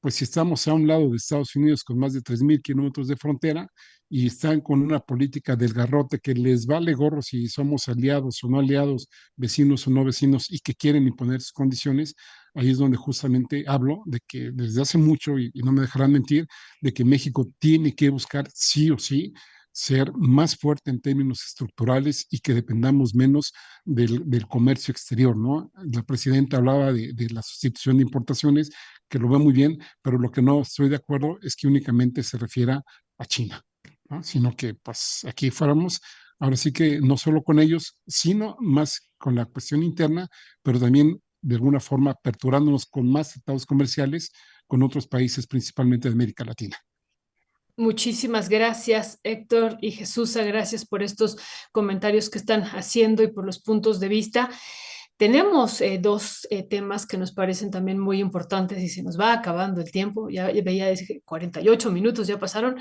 pues si estamos a un lado de Estados Unidos con más de 3.000 kilómetros de frontera, y están con una política del garrote que les vale gorro si somos aliados o no aliados, vecinos o no vecinos, y que quieren imponer sus condiciones, ahí es donde justamente hablo de que desde hace mucho, y no me dejarán mentir, de que México tiene que buscar sí o sí ser más fuerte en términos estructurales, y que dependamos menos del comercio exterior, ¿no? La presidenta hablaba de la sustitución de importaciones, que lo veo muy bien, pero lo que no estoy de acuerdo es que únicamente se refiera a China, ¿no? Sino que pues aquí fuéramos, ahora sí que no solo con ellos, sino más con la cuestión interna, pero también de alguna forma aperturándonos con más tratados comerciales con otros países, principalmente de América Latina. Muchísimas gracias, Héctor y Jesús. Gracias por estos comentarios que están haciendo y por los puntos de vista. Tenemos dos temas que nos parecen también muy importantes, y se nos va acabando el tiempo. Ya veía 48 minutos, ya pasaron.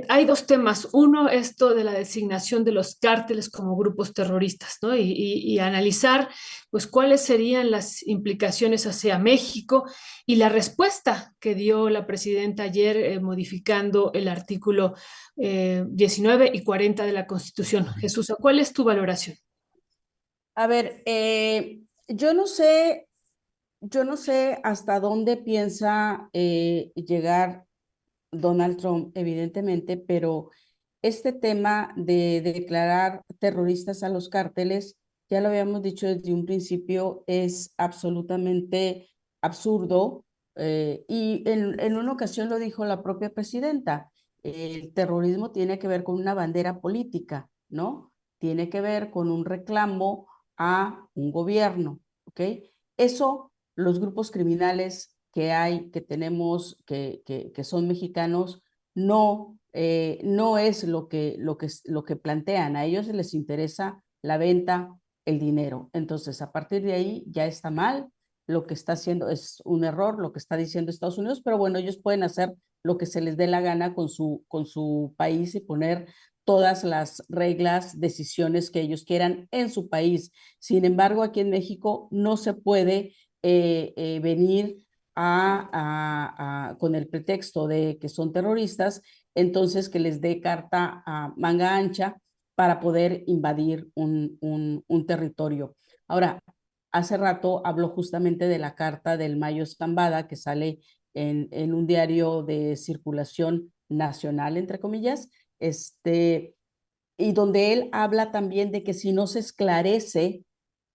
Hay dos temas. Uno, esto de la designación de los cárteles como grupos terroristas, ¿no? Y analizar, pues, cuáles serían las implicaciones hacia México, y la respuesta que dio la presidenta ayer, modificando el artículo 19 y 40 de la Constitución. Jesús, ¿cuál es tu valoración? A ver, yo no sé hasta dónde piensa llegar Donald Trump, evidentemente, pero este tema de declarar terroristas a los cárteles, ya lo habíamos dicho desde un principio, es absolutamente absurdo, y en una ocasión lo dijo la propia presidenta. El terrorismo tiene que ver con una bandera política, ¿no? Tiene que ver con un reclamo a un gobierno, ¿ok? Eso, los grupos criminales que hay, que tenemos, que son mexicanos, no es lo que plantean. A ellos les interesa la venta, el dinero. Entonces, a partir de ahí ya está mal. Lo que está haciendo es un error, lo que está diciendo Estados Unidos, pero bueno, ellos pueden hacer lo que se les dé la gana con su país, y poner todas las reglas, decisiones que ellos quieran en su país. Sin embargo, aquí en México no se puede venir con el pretexto de que son terroristas, entonces que les dé carta a manga ancha para poder invadir un territorio. Ahora, hace rato habló justamente de la carta del Mayo Escambada, que sale en un diario de circulación nacional, entre comillas. y donde él habla también de que si no se esclarece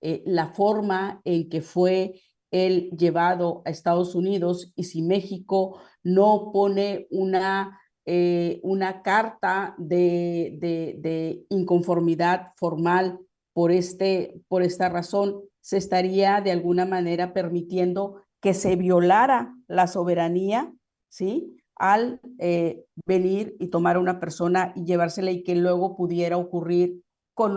la forma en que fue él llevado a Estados Unidos y si México no pone una carta de inconformidad formal por esta razón, se estaría de alguna manera permitiendo que se violara la soberanía, ¿sí? Al venir y tomar a una persona y llevársela y que luego pudiera ocurrir con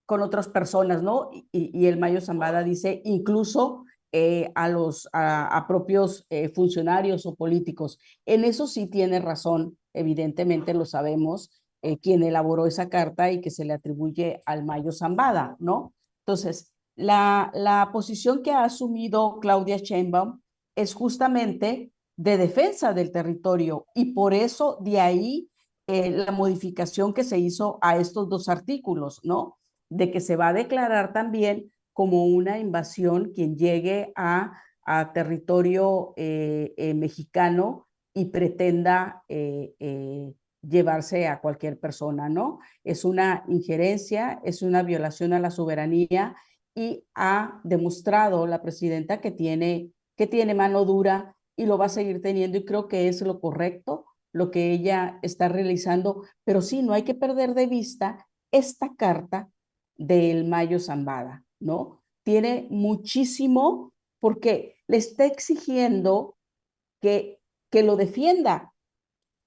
con otras personas, ¿no? Y el Mayo Zambada dice incluso a propios funcionarios o políticos. En eso sí tiene razón, evidentemente lo sabemos, quien elaboró esa carta y que se le atribuye al Mayo Zambada, ¿no? Entonces, la posición que ha asumido Claudia Sheinbaum es justamente de defensa del territorio y por eso de ahí la modificación que se hizo a estos dos artículos, ¿no? De que se va a declarar también como una invasión quien llegue a territorio mexicano y pretenda llevarse a cualquier persona, ¿no? Es una injerencia, es una violación a la soberanía y ha demostrado la presidenta que tiene mano dura y lo va a seguir teniendo y creo que es lo correcto, lo que ella está realizando, pero sí, no hay que perder de vista esta carta del Mayo Zambada, ¿no? Tiene muchísimo porque le está exigiendo que lo defienda.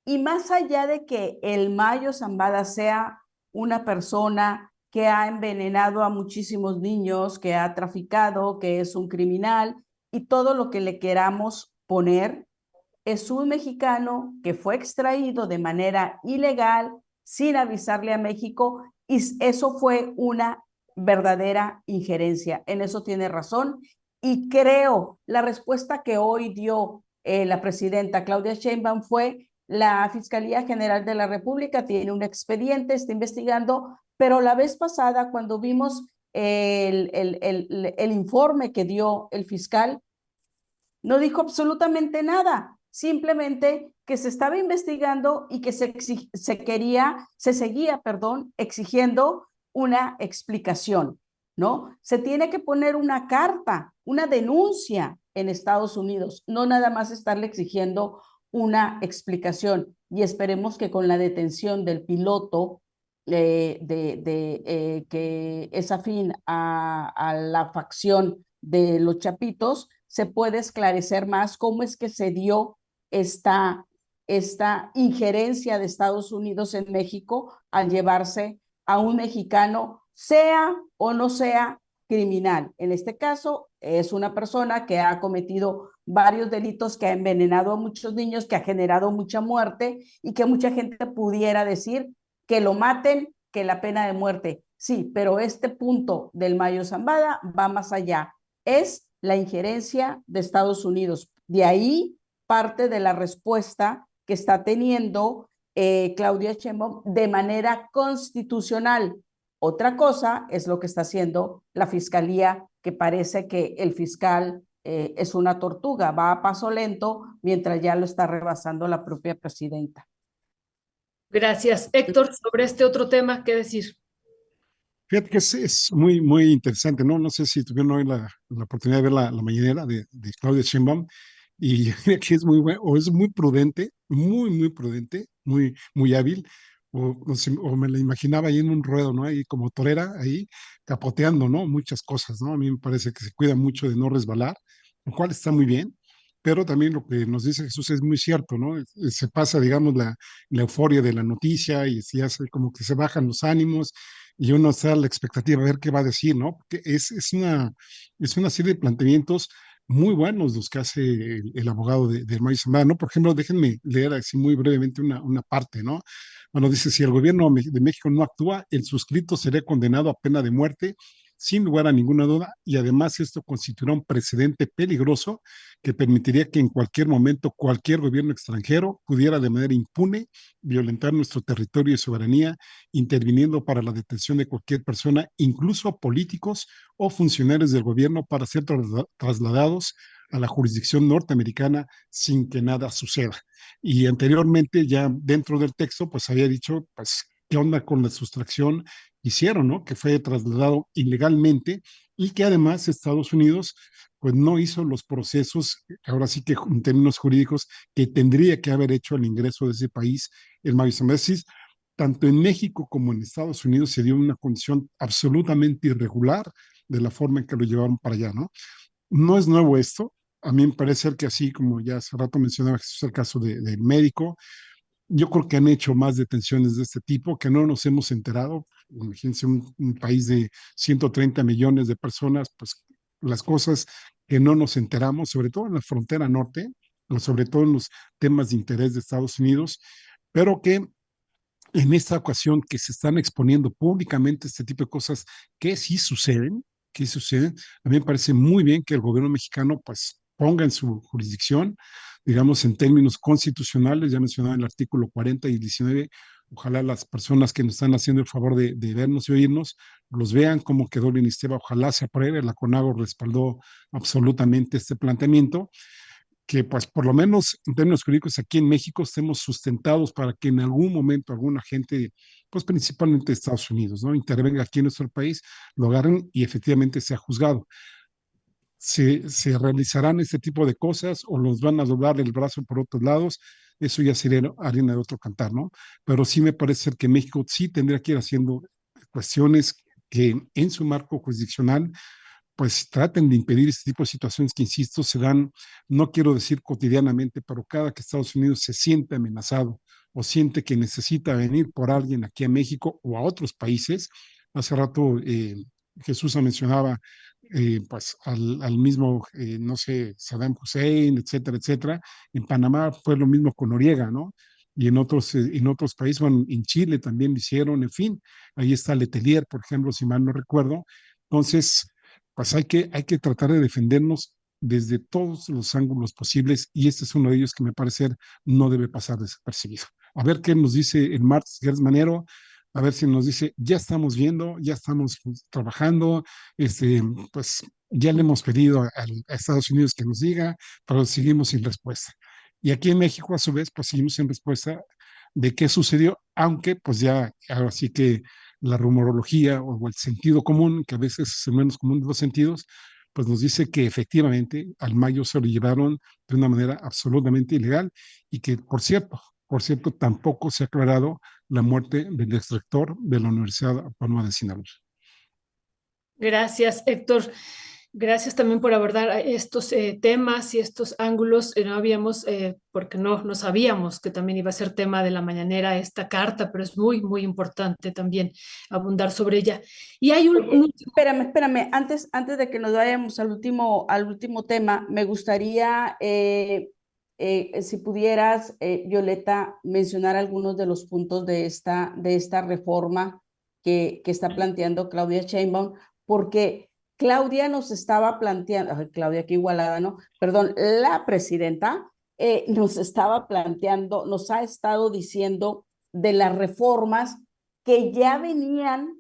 Y más allá de que el Mayo Zambada sea una persona que ha envenenado a muchísimos niños, que ha traficado, que es un criminal y todo lo que le queramos poner, es un mexicano que fue extraído de manera ilegal, sin avisarle a México, y eso fue una verdadera injerencia. En eso tiene razón. Y creo la respuesta que hoy dio la presidenta Claudia Sheinbaum fue: la Fiscalía General de la República tiene un expediente, está investigando, pero la vez pasada, cuando vimos el informe que dio el fiscal, no dijo absolutamente nada, simplemente que se estaba investigando y que se seguía, perdón, exigiendo una explicación, ¿no? Se tiene que poner una carta, una denuncia en Estados Unidos, no nada más estarle exigiendo una explicación. Y esperemos que con la detención del piloto que es afín a la facción de los Chapitos, se puede esclarecer más cómo es que se dio esta injerencia de Estados Unidos en México al llevarse a un mexicano, sea o no sea criminal. En este caso, es una persona que ha cometido varios delitos, que ha envenenado a muchos niños, que ha generado mucha muerte y que mucha gente pudiera decir que lo maten, que la pena de muerte. Sí, pero este punto del Mayo Zambada va más allá. Es la injerencia de Estados Unidos. De ahí parte de la respuesta que está teniendo Claudia Sheinbaum de manera constitucional. Otra cosa es lo que está haciendo la fiscalía, que parece que el fiscal es una tortuga, va a paso lento mientras ya lo está rebasando la propia presidenta. Gracias. Héctor, sobre este otro tema, ¿qué decir? Fíjate que es muy, muy interesante, ¿no? No sé si tuvieron hoy la oportunidad de ver la mañanera de Claudia Sheinbaum y que es muy bueno, o es muy prudente, muy, muy prudente, muy, muy hábil, o me la imaginaba ahí en un ruedo, ¿no? Ahí como torera, ahí capoteando, ¿no? Muchas cosas, ¿no? A mí me parece que se cuida mucho de no resbalar, lo cual está muy bien, pero también lo que nos dice Jesús es muy cierto, ¿no? Se pasa, digamos, la euforia de la noticia y se hace como que se bajan los ánimos y uno está a la expectativa de ver qué va a decir, ¿no? Porque es una serie de planteamientos muy buenos los que hace el abogado de Mayo Zambada, ¿no? Por ejemplo, déjenme leer así muy brevemente una parte, ¿no? Bueno, dice, si el gobierno de México no actúa, el suscrito será condenado a pena de muerte sin lugar a ninguna duda, y además esto constituirá un precedente peligroso que permitiría que en cualquier momento cualquier gobierno extranjero pudiera de manera impune violentar nuestro territorio y soberanía, interviniendo para la detención de cualquier persona, incluso políticos o funcionarios del gobierno, para ser trasladados a la jurisdicción norteamericana sin que nada suceda. Y anteriormente, ya dentro del texto, pues había dicho, pues qué onda con la sustracción que hicieron, ¿no? Que fue trasladado ilegalmente y que además Estados Unidos pues no hizo los procesos, ahora sí que en términos jurídicos, que tendría que haber hecho al ingreso de ese país el mayo. Tanto en México como en Estados Unidos se dio una condición absolutamente irregular de la forma en que lo llevaron para allá, ¿no? No es nuevo esto. A mí me parece que así como ya hace rato mencionaba Jesús el caso del médico, yo creo que han hecho más detenciones de este tipo que no nos hemos enterado. Imagínense un país de 130 millones de personas, pues las cosas que no nos enteramos, sobre todo en la frontera norte, o sobre todo en los temas de interés de Estados Unidos, pero que en esta ocasión que se están exponiendo públicamente este tipo de cosas que sí suceden, a mí me parece muy bien que el gobierno mexicano pues ponga en su jurisdicción, digamos en términos constitucionales, ya mencionaba el artículo 40 y 19, ojalá las personas que nos están haciendo el favor de vernos y oírnos, los vean cómo quedó el Inisteva, ojalá se apruebe, la CONAGO respaldó absolutamente este planteamiento, que pues por lo menos en términos jurídicos aquí en México estemos sustentados para que en algún momento alguna gente, pues principalmente de Estados Unidos, ¿no? Intervenga aquí en nuestro país, lo agarren y efectivamente sea juzgado. Se realizarán este tipo de cosas o los van a doblar el brazo por otros lados, eso ya sería harina de otro cantar, ¿no? Pero sí me parece que México sí tendría que ir haciendo cuestiones que en su marco jurisdiccional pues traten de impedir este tipo de situaciones que, insisto, se dan, no quiero decir cotidianamente, pero cada que Estados Unidos se siente amenazado o siente que necesita venir por alguien aquí a México o a otros países. Hace rato Jesús mencionaba pues al mismo, no sé, Saddam Hussein, etcétera, etcétera. En Panamá fue lo mismo con Noriega, ¿no? Y en otros países, bueno, en Chile también lo hicieron, en fin, ahí está Letelier, por ejemplo, si mal no recuerdo. Entonces, pues hay que tratar de defendernos desde todos los ángulos posibles y este es uno de ellos que me parece no debe pasar desapercibido. A ver qué nos dice el martes Gers Manero, a ver si nos dice, ya estamos viendo, ya estamos trabajando, pues ya le hemos pedido a Estados Unidos que nos diga, pero seguimos sin respuesta. Y aquí en México, a su vez, pues seguimos sin respuesta de qué sucedió, aunque pues ya, ahora sí que la rumorología o el sentido común, que a veces es el menos común de los sentidos, pues nos dice que efectivamente al Mayo se lo llevaron de una manera absolutamente ilegal y que, por cierto, tampoco se ha aclarado la muerte del exrector de la Universidad Autónoma de Sinaloa. Gracias, Héctor. Gracias también por abordar estos temas y estos ángulos. No habíamos, porque no sabíamos que también iba a ser tema de la mañanera esta carta, pero es muy, muy importante también abundar sobre ella. Y hay Espérame, antes de que nos vayamos al último tema, me gustaría, si pudieras, Violeta, mencionar algunos de los puntos de esta reforma que está planteando Claudia Sheinbaum, porque Claudia nos estaba planteando, Claudia, qué igualada, ¿no? Perdón, la presidenta nos estaba planteando, nos ha estado diciendo de las reformas que ya venían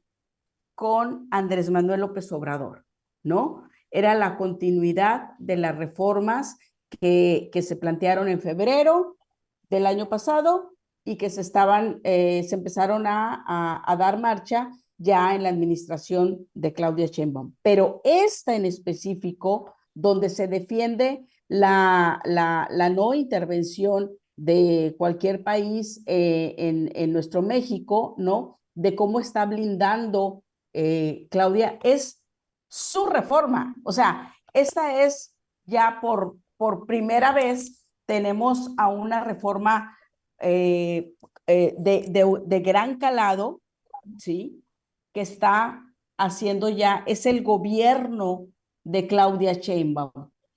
con Andrés Manuel López Obrador, ¿no? Era la continuidad de las reformas que se plantearon en febrero del año pasado y que se empezaron a dar marcha ya en la administración de Claudia Sheinbaum. Pero esta en específico, donde se defiende la no intervención de cualquier país en nuestro México, ¿no? De cómo está blindando Claudia, es su reforma. O sea, esta es ya por primera vez tenemos a una reforma de gran calado, ¿sí? Que está haciendo ya, es el gobierno de Claudia Sheinbaum.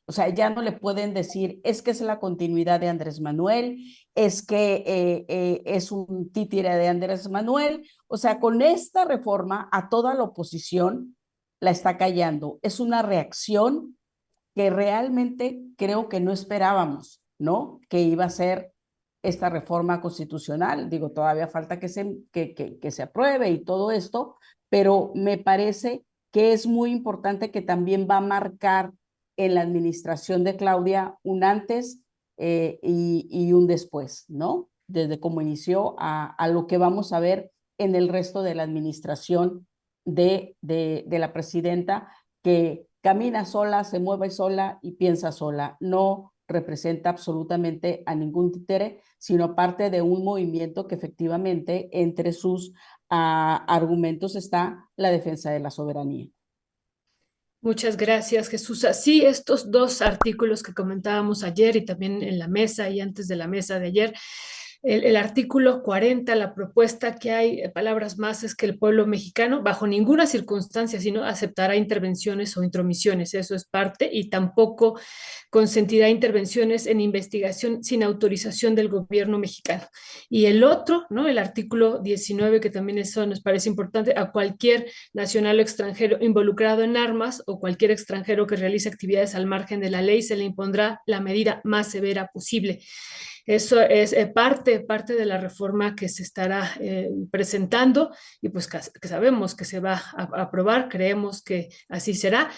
O sea, ya no le pueden decir, es que es la continuidad de Andrés Manuel, es que es un títere de Andrés Manuel. O sea, con esta reforma a toda la oposición la está callando. Es una reacción que realmente creo que no esperábamos, ¿no? Que iba a ser esta reforma constitucional. Digo, todavía falta que se apruebe y todo esto, pero me parece que es muy importante que también va a marcar en la administración de Claudia un antes y un después, ¿no? Desde cómo inició a lo que vamos a ver en el resto de la administración de la presidenta, que camina sola, se mueve sola y piensa sola. No representa absolutamente a ningún títere, sino parte de un movimiento que efectivamente entre sus argumentos está la defensa de la soberanía. Muchas gracias, Jesús. Sí, estos dos artículos que comentábamos ayer y también en la mesa y antes de la mesa de ayer, el artículo 40, la propuesta que hay, palabras más, es que el pueblo mexicano, bajo ninguna circunstancia, sino aceptará intervenciones o intromisiones. Eso es parte, y tampoco consentirá intervenciones en investigación sin autorización del gobierno mexicano. Y el otro, ¿no? El artículo 19, que también eso nos parece importante, a cualquier nacional o extranjero involucrado en armas o cualquier extranjero que realice actividades al margen de la ley se le impondrá la medida más severa posible. Eso es parte de la reforma que se estará presentando y pues que sabemos que se va a aprobar, creemos que así será.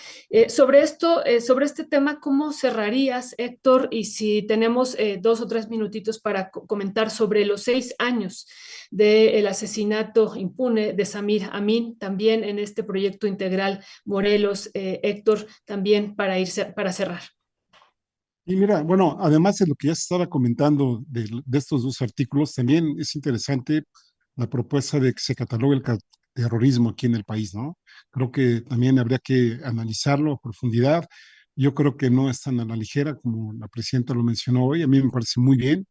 Sobre esto, sobre este tema, ¿cómo cerrarías, Héctor? Y si tenemos 2 o 3 minutitos para comentar sobre los 6 años del asesinato impune de Samir Amin, también en este proyecto integral Morelos, Héctor, también para cerrar. Y mira, bueno, además de lo que ya se estaba comentando de estos dos artículos, también es interesante la propuesta de que se catalogue el terrorismo aquí en el país, ¿no? Creo que también habría que analizarlo a profundidad. Yo creo que no es tan a la ligera como la presidenta lo mencionó hoy. A mí me parece muy bien,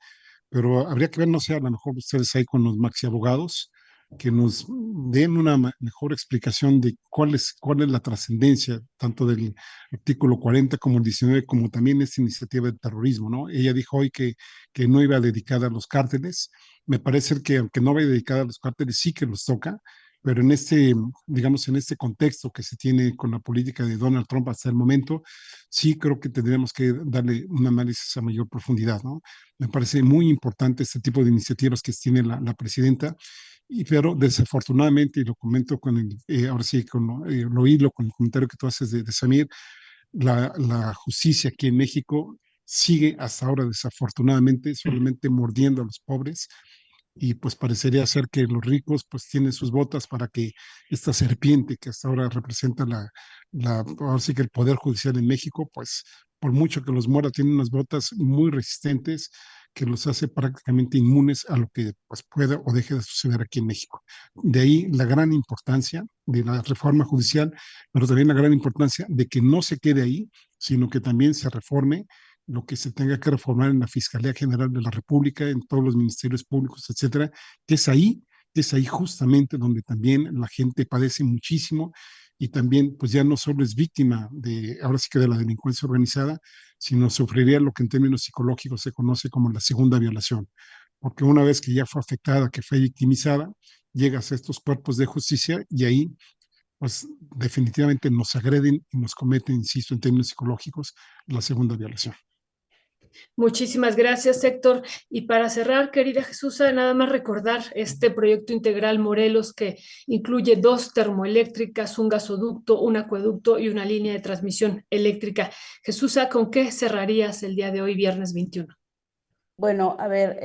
pero habría que ver, no sé, a lo mejor ustedes ahí con los maxi abogados, que nos den una mejor explicación de cuál es la trascendencia, tanto del artículo 40 como el 19, como también esta iniciativa de terrorismo, ¿no? Ella dijo hoy que no iba dedicada a los cárteles. Me parece que aunque no vaya dedicada a los cárteles, sí que los toca, pero en este, digamos, en este contexto que se tiene con la política de Donald Trump hasta el momento, sí creo que tendríamos que darle un análisis a mayor profundidad, ¿no? Me parece muy importante este tipo de iniciativas que tiene la presidenta, pero desafortunadamente, y lo comento con ahora sí, lo hilo con el comentario que tú haces de Samir, la justicia aquí en México sigue hasta ahora desafortunadamente solamente mordiendo a los pobres, y pues parecería ser que los ricos pues tienen sus botas para que esta serpiente que hasta ahora representa ahora sí que el poder judicial en México, pues por mucho que los muera, tienen unas botas muy resistentes que los hace prácticamente inmunes a lo que pues pueda o deje de suceder aquí en México. De ahí la gran importancia de la reforma judicial, pero también la gran importancia de que no se quede ahí, sino que también se reforme lo que se tenga que reformar en la Fiscalía General de la República, en todos los ministerios públicos, etcétera, que es ahí justamente donde también la gente padece muchísimo y también pues ya no solo es víctima ahora sí que de la delincuencia organizada, sino sufriría lo que en términos psicológicos se conoce como la segunda violación, porque una vez que ya fue afectada, que fue victimizada, llegas a estos cuerpos de justicia y ahí pues definitivamente nos agreden y nos cometen, insisto, en términos psicológicos, la segunda violación. Muchísimas gracias, Héctor. Y para cerrar, querida Jesús, nada más recordar este proyecto integral Morelos que incluye 2 termoeléctricas, un gasoducto, un acueducto y una línea de transmisión eléctrica. Jesús, ¿con qué cerrarías el día de hoy, viernes 21? Bueno, a ver,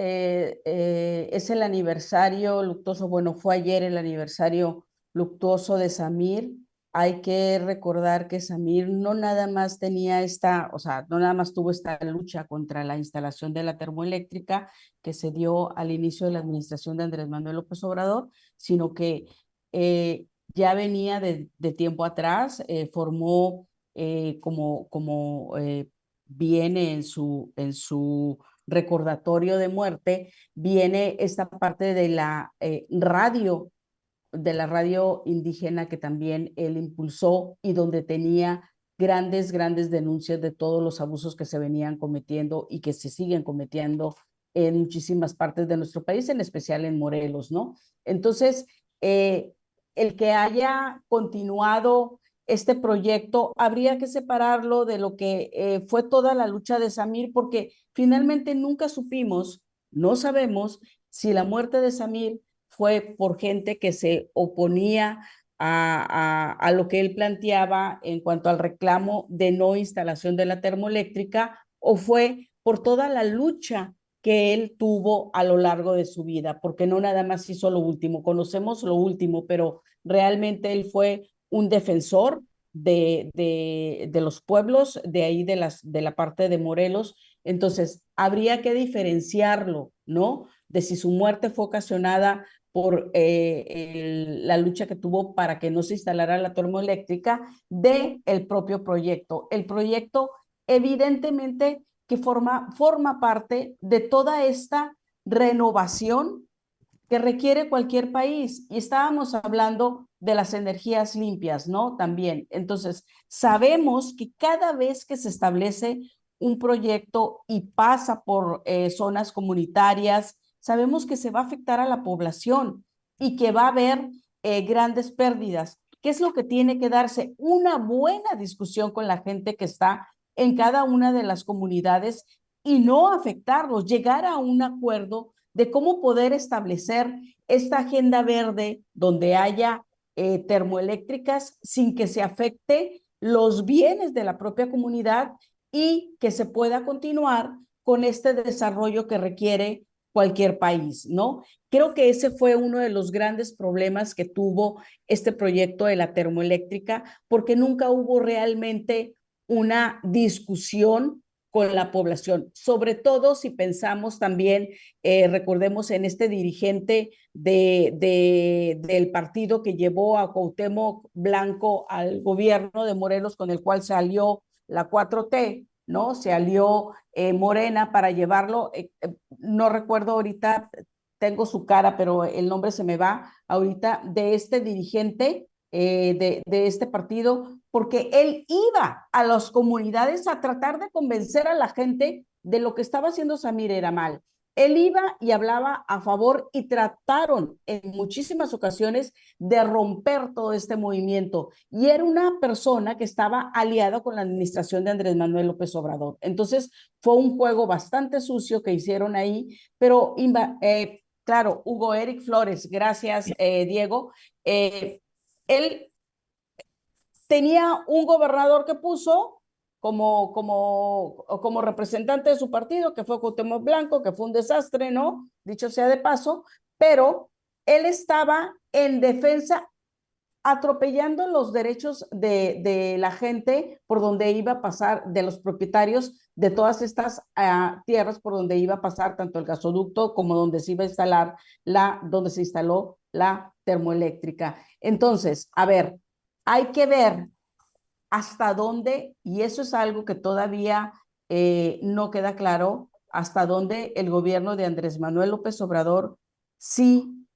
es el aniversario luctuoso, bueno, fue ayer el aniversario luctuoso de Samir. Hay que recordar que Samir no nada más tenía o sea, no nada más tuvo esta lucha contra la instalación de la termoeléctrica que se dio al inicio de la administración de Andrés Manuel López Obrador, sino que ya venía de tiempo atrás, formó como viene en su recordatorio de muerte, viene esta parte de la radio indígena que también él impulsó y donde tenía grandes, grandes denuncias de todos los abusos que se venían cometiendo y que se siguen cometiendo en muchísimas partes de nuestro país, en especial en Morelos, ¿no? Entonces, el que haya continuado este proyecto, habría que separarlo de lo que fue toda la lucha de Samir, porque finalmente nunca supimos, no sabemos si la muerte de Samir fue por gente que se oponía a lo que él planteaba en cuanto al reclamo de no instalación de la termoeléctrica, o fue por toda la lucha que él tuvo a lo largo de su vida, porque no nada más hizo lo último, conocemos lo último, pero realmente él fue un defensor de los pueblos, de ahí de la parte de Morelos. Entonces, habría que diferenciarlo, ¿no? De si su muerte fue ocasionada por la lucha que tuvo para que no se instalara la termoeléctrica del propio proyecto. El proyecto evidentemente que forma parte de toda esta renovación que requiere cualquier país. Y estábamos hablando de las energías limpias, ¿no? También. Entonces, sabemos que cada vez que se establece un proyecto y pasa por zonas comunitarias, sabemos que se va a afectar a la población y que va a haber grandes pérdidas. ¿Qué es lo que tiene que darse? Una buena discusión con la gente que está en cada una de las comunidades y no afectarlos, llegar a un acuerdo de cómo poder establecer esta agenda verde donde haya termoeléctricas sin que se afecte los bienes de la propia comunidad y que se pueda continuar con este desarrollo que requiere cualquier país, ¿no? Creo que ese fue uno de los grandes problemas que tuvo este proyecto de la termoeléctrica, porque nunca hubo realmente una discusión con la población, sobre todo si pensamos también, recordemos en este dirigente del partido que llevó a Cuauhtémoc Blanco al gobierno de Morelos, con el cual se alió la 4T, ¿no? Se alió Morena para llevarlo, no recuerdo ahorita, tengo su cara, pero el nombre se me va ahorita, de este dirigente de este partido, porque él iba a las comunidades a tratar de convencer a la gente de lo que estaba haciendo Samir era mal. Él iba y hablaba a favor y trataron en muchísimas ocasiones de romper todo este movimiento. Y era una persona que estaba aliada con la administración de Andrés Manuel López Obrador. Entonces fue un juego bastante sucio que hicieron ahí, pero claro, Hugo Eric Flores, gracias Diego. Él tenía un gobernador que puso como representante de su partido, que fue Cuauhtémoc Blanco, que fue un desastre, ¿no? Dicho sea de paso, pero él estaba en defensa, atropellando los derechos de la gente por donde iba a pasar, de los propietarios de todas estas tierras por donde iba a pasar tanto el gasoducto como donde se iba a instalar donde se instaló la termoeléctrica. Entonces, a ver, hay que ver hasta dónde, y eso es algo que todavía no queda claro, hasta dónde el gobierno de Andrés Manuel López Obrador sí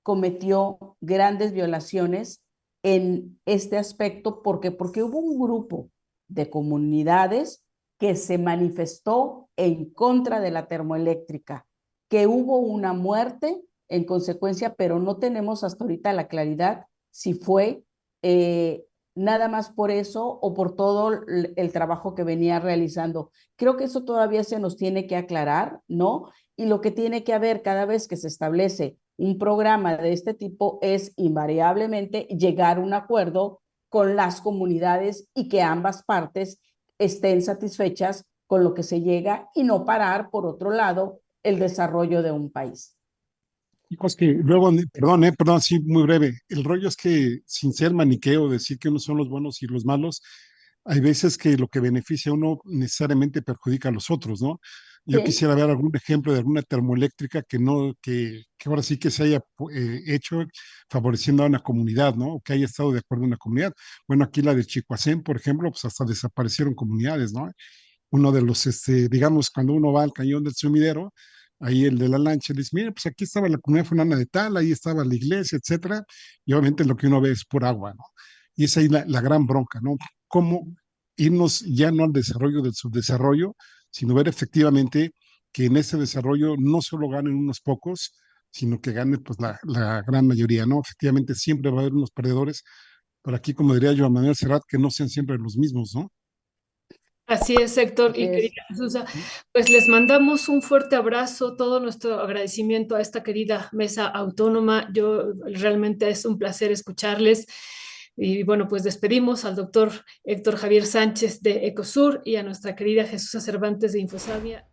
cometió grandes violaciones en este aspecto, porque hubo un grupo de comunidades que se manifestó en contra de la termoeléctrica, que hubo una muerte en consecuencia, pero no tenemos hasta ahorita la claridad si fue nada más por eso o por todo el trabajo que venía realizando. Creo que eso todavía se nos tiene que aclarar, ¿no? Y lo que tiene que haber cada vez que se establece un programa de este tipo es invariablemente llegar a un acuerdo con las comunidades y que ambas partes estén satisfechas con lo que se llega y no parar, por otro lado, el desarrollo de un país. Es que luego, perdón, sí, muy breve. El rollo es que sin ser maniqueo, decir que unos son los buenos y los malos, hay veces que lo que beneficia a uno necesariamente perjudica a los otros, ¿no? Yo ¿Sí? quisiera ver algún ejemplo de alguna termoeléctrica que no, que ahora sí que se haya hecho favoreciendo a una comunidad, ¿no? O que haya estado de acuerdo en una comunidad. Bueno, aquí la de Chicoacén, por ejemplo, pues hasta desaparecieron comunidades, ¿no? Uno de los, digamos, cuando uno va al cañón del sumidero, ahí el de la lancha dice, mire, pues aquí estaba la comunidad fulana de tal, ahí estaba la iglesia, etcétera, y obviamente lo que uno ve es por agua, ¿no? Y esa es la gran bronca, ¿no? Cómo irnos ya no al desarrollo del subdesarrollo, sino ver efectivamente que en ese desarrollo no solo ganen unos pocos, sino que gane pues la gran mayoría, ¿no? Efectivamente siempre va a haber unos perdedores, pero aquí, como diría yo a Manuel Serrat, que no sean siempre los mismos, ¿no? Así es, Héctor Así y es. querida Jesús. Pues les mandamos un fuerte abrazo, todo nuestro agradecimiento a esta querida mesa autónoma. Yo realmente es un placer escucharles. Y bueno, pues despedimos al doctor Héctor Javier Sánchez de Ecosur y a nuestra querida Jesús Cervantes de Infosabia.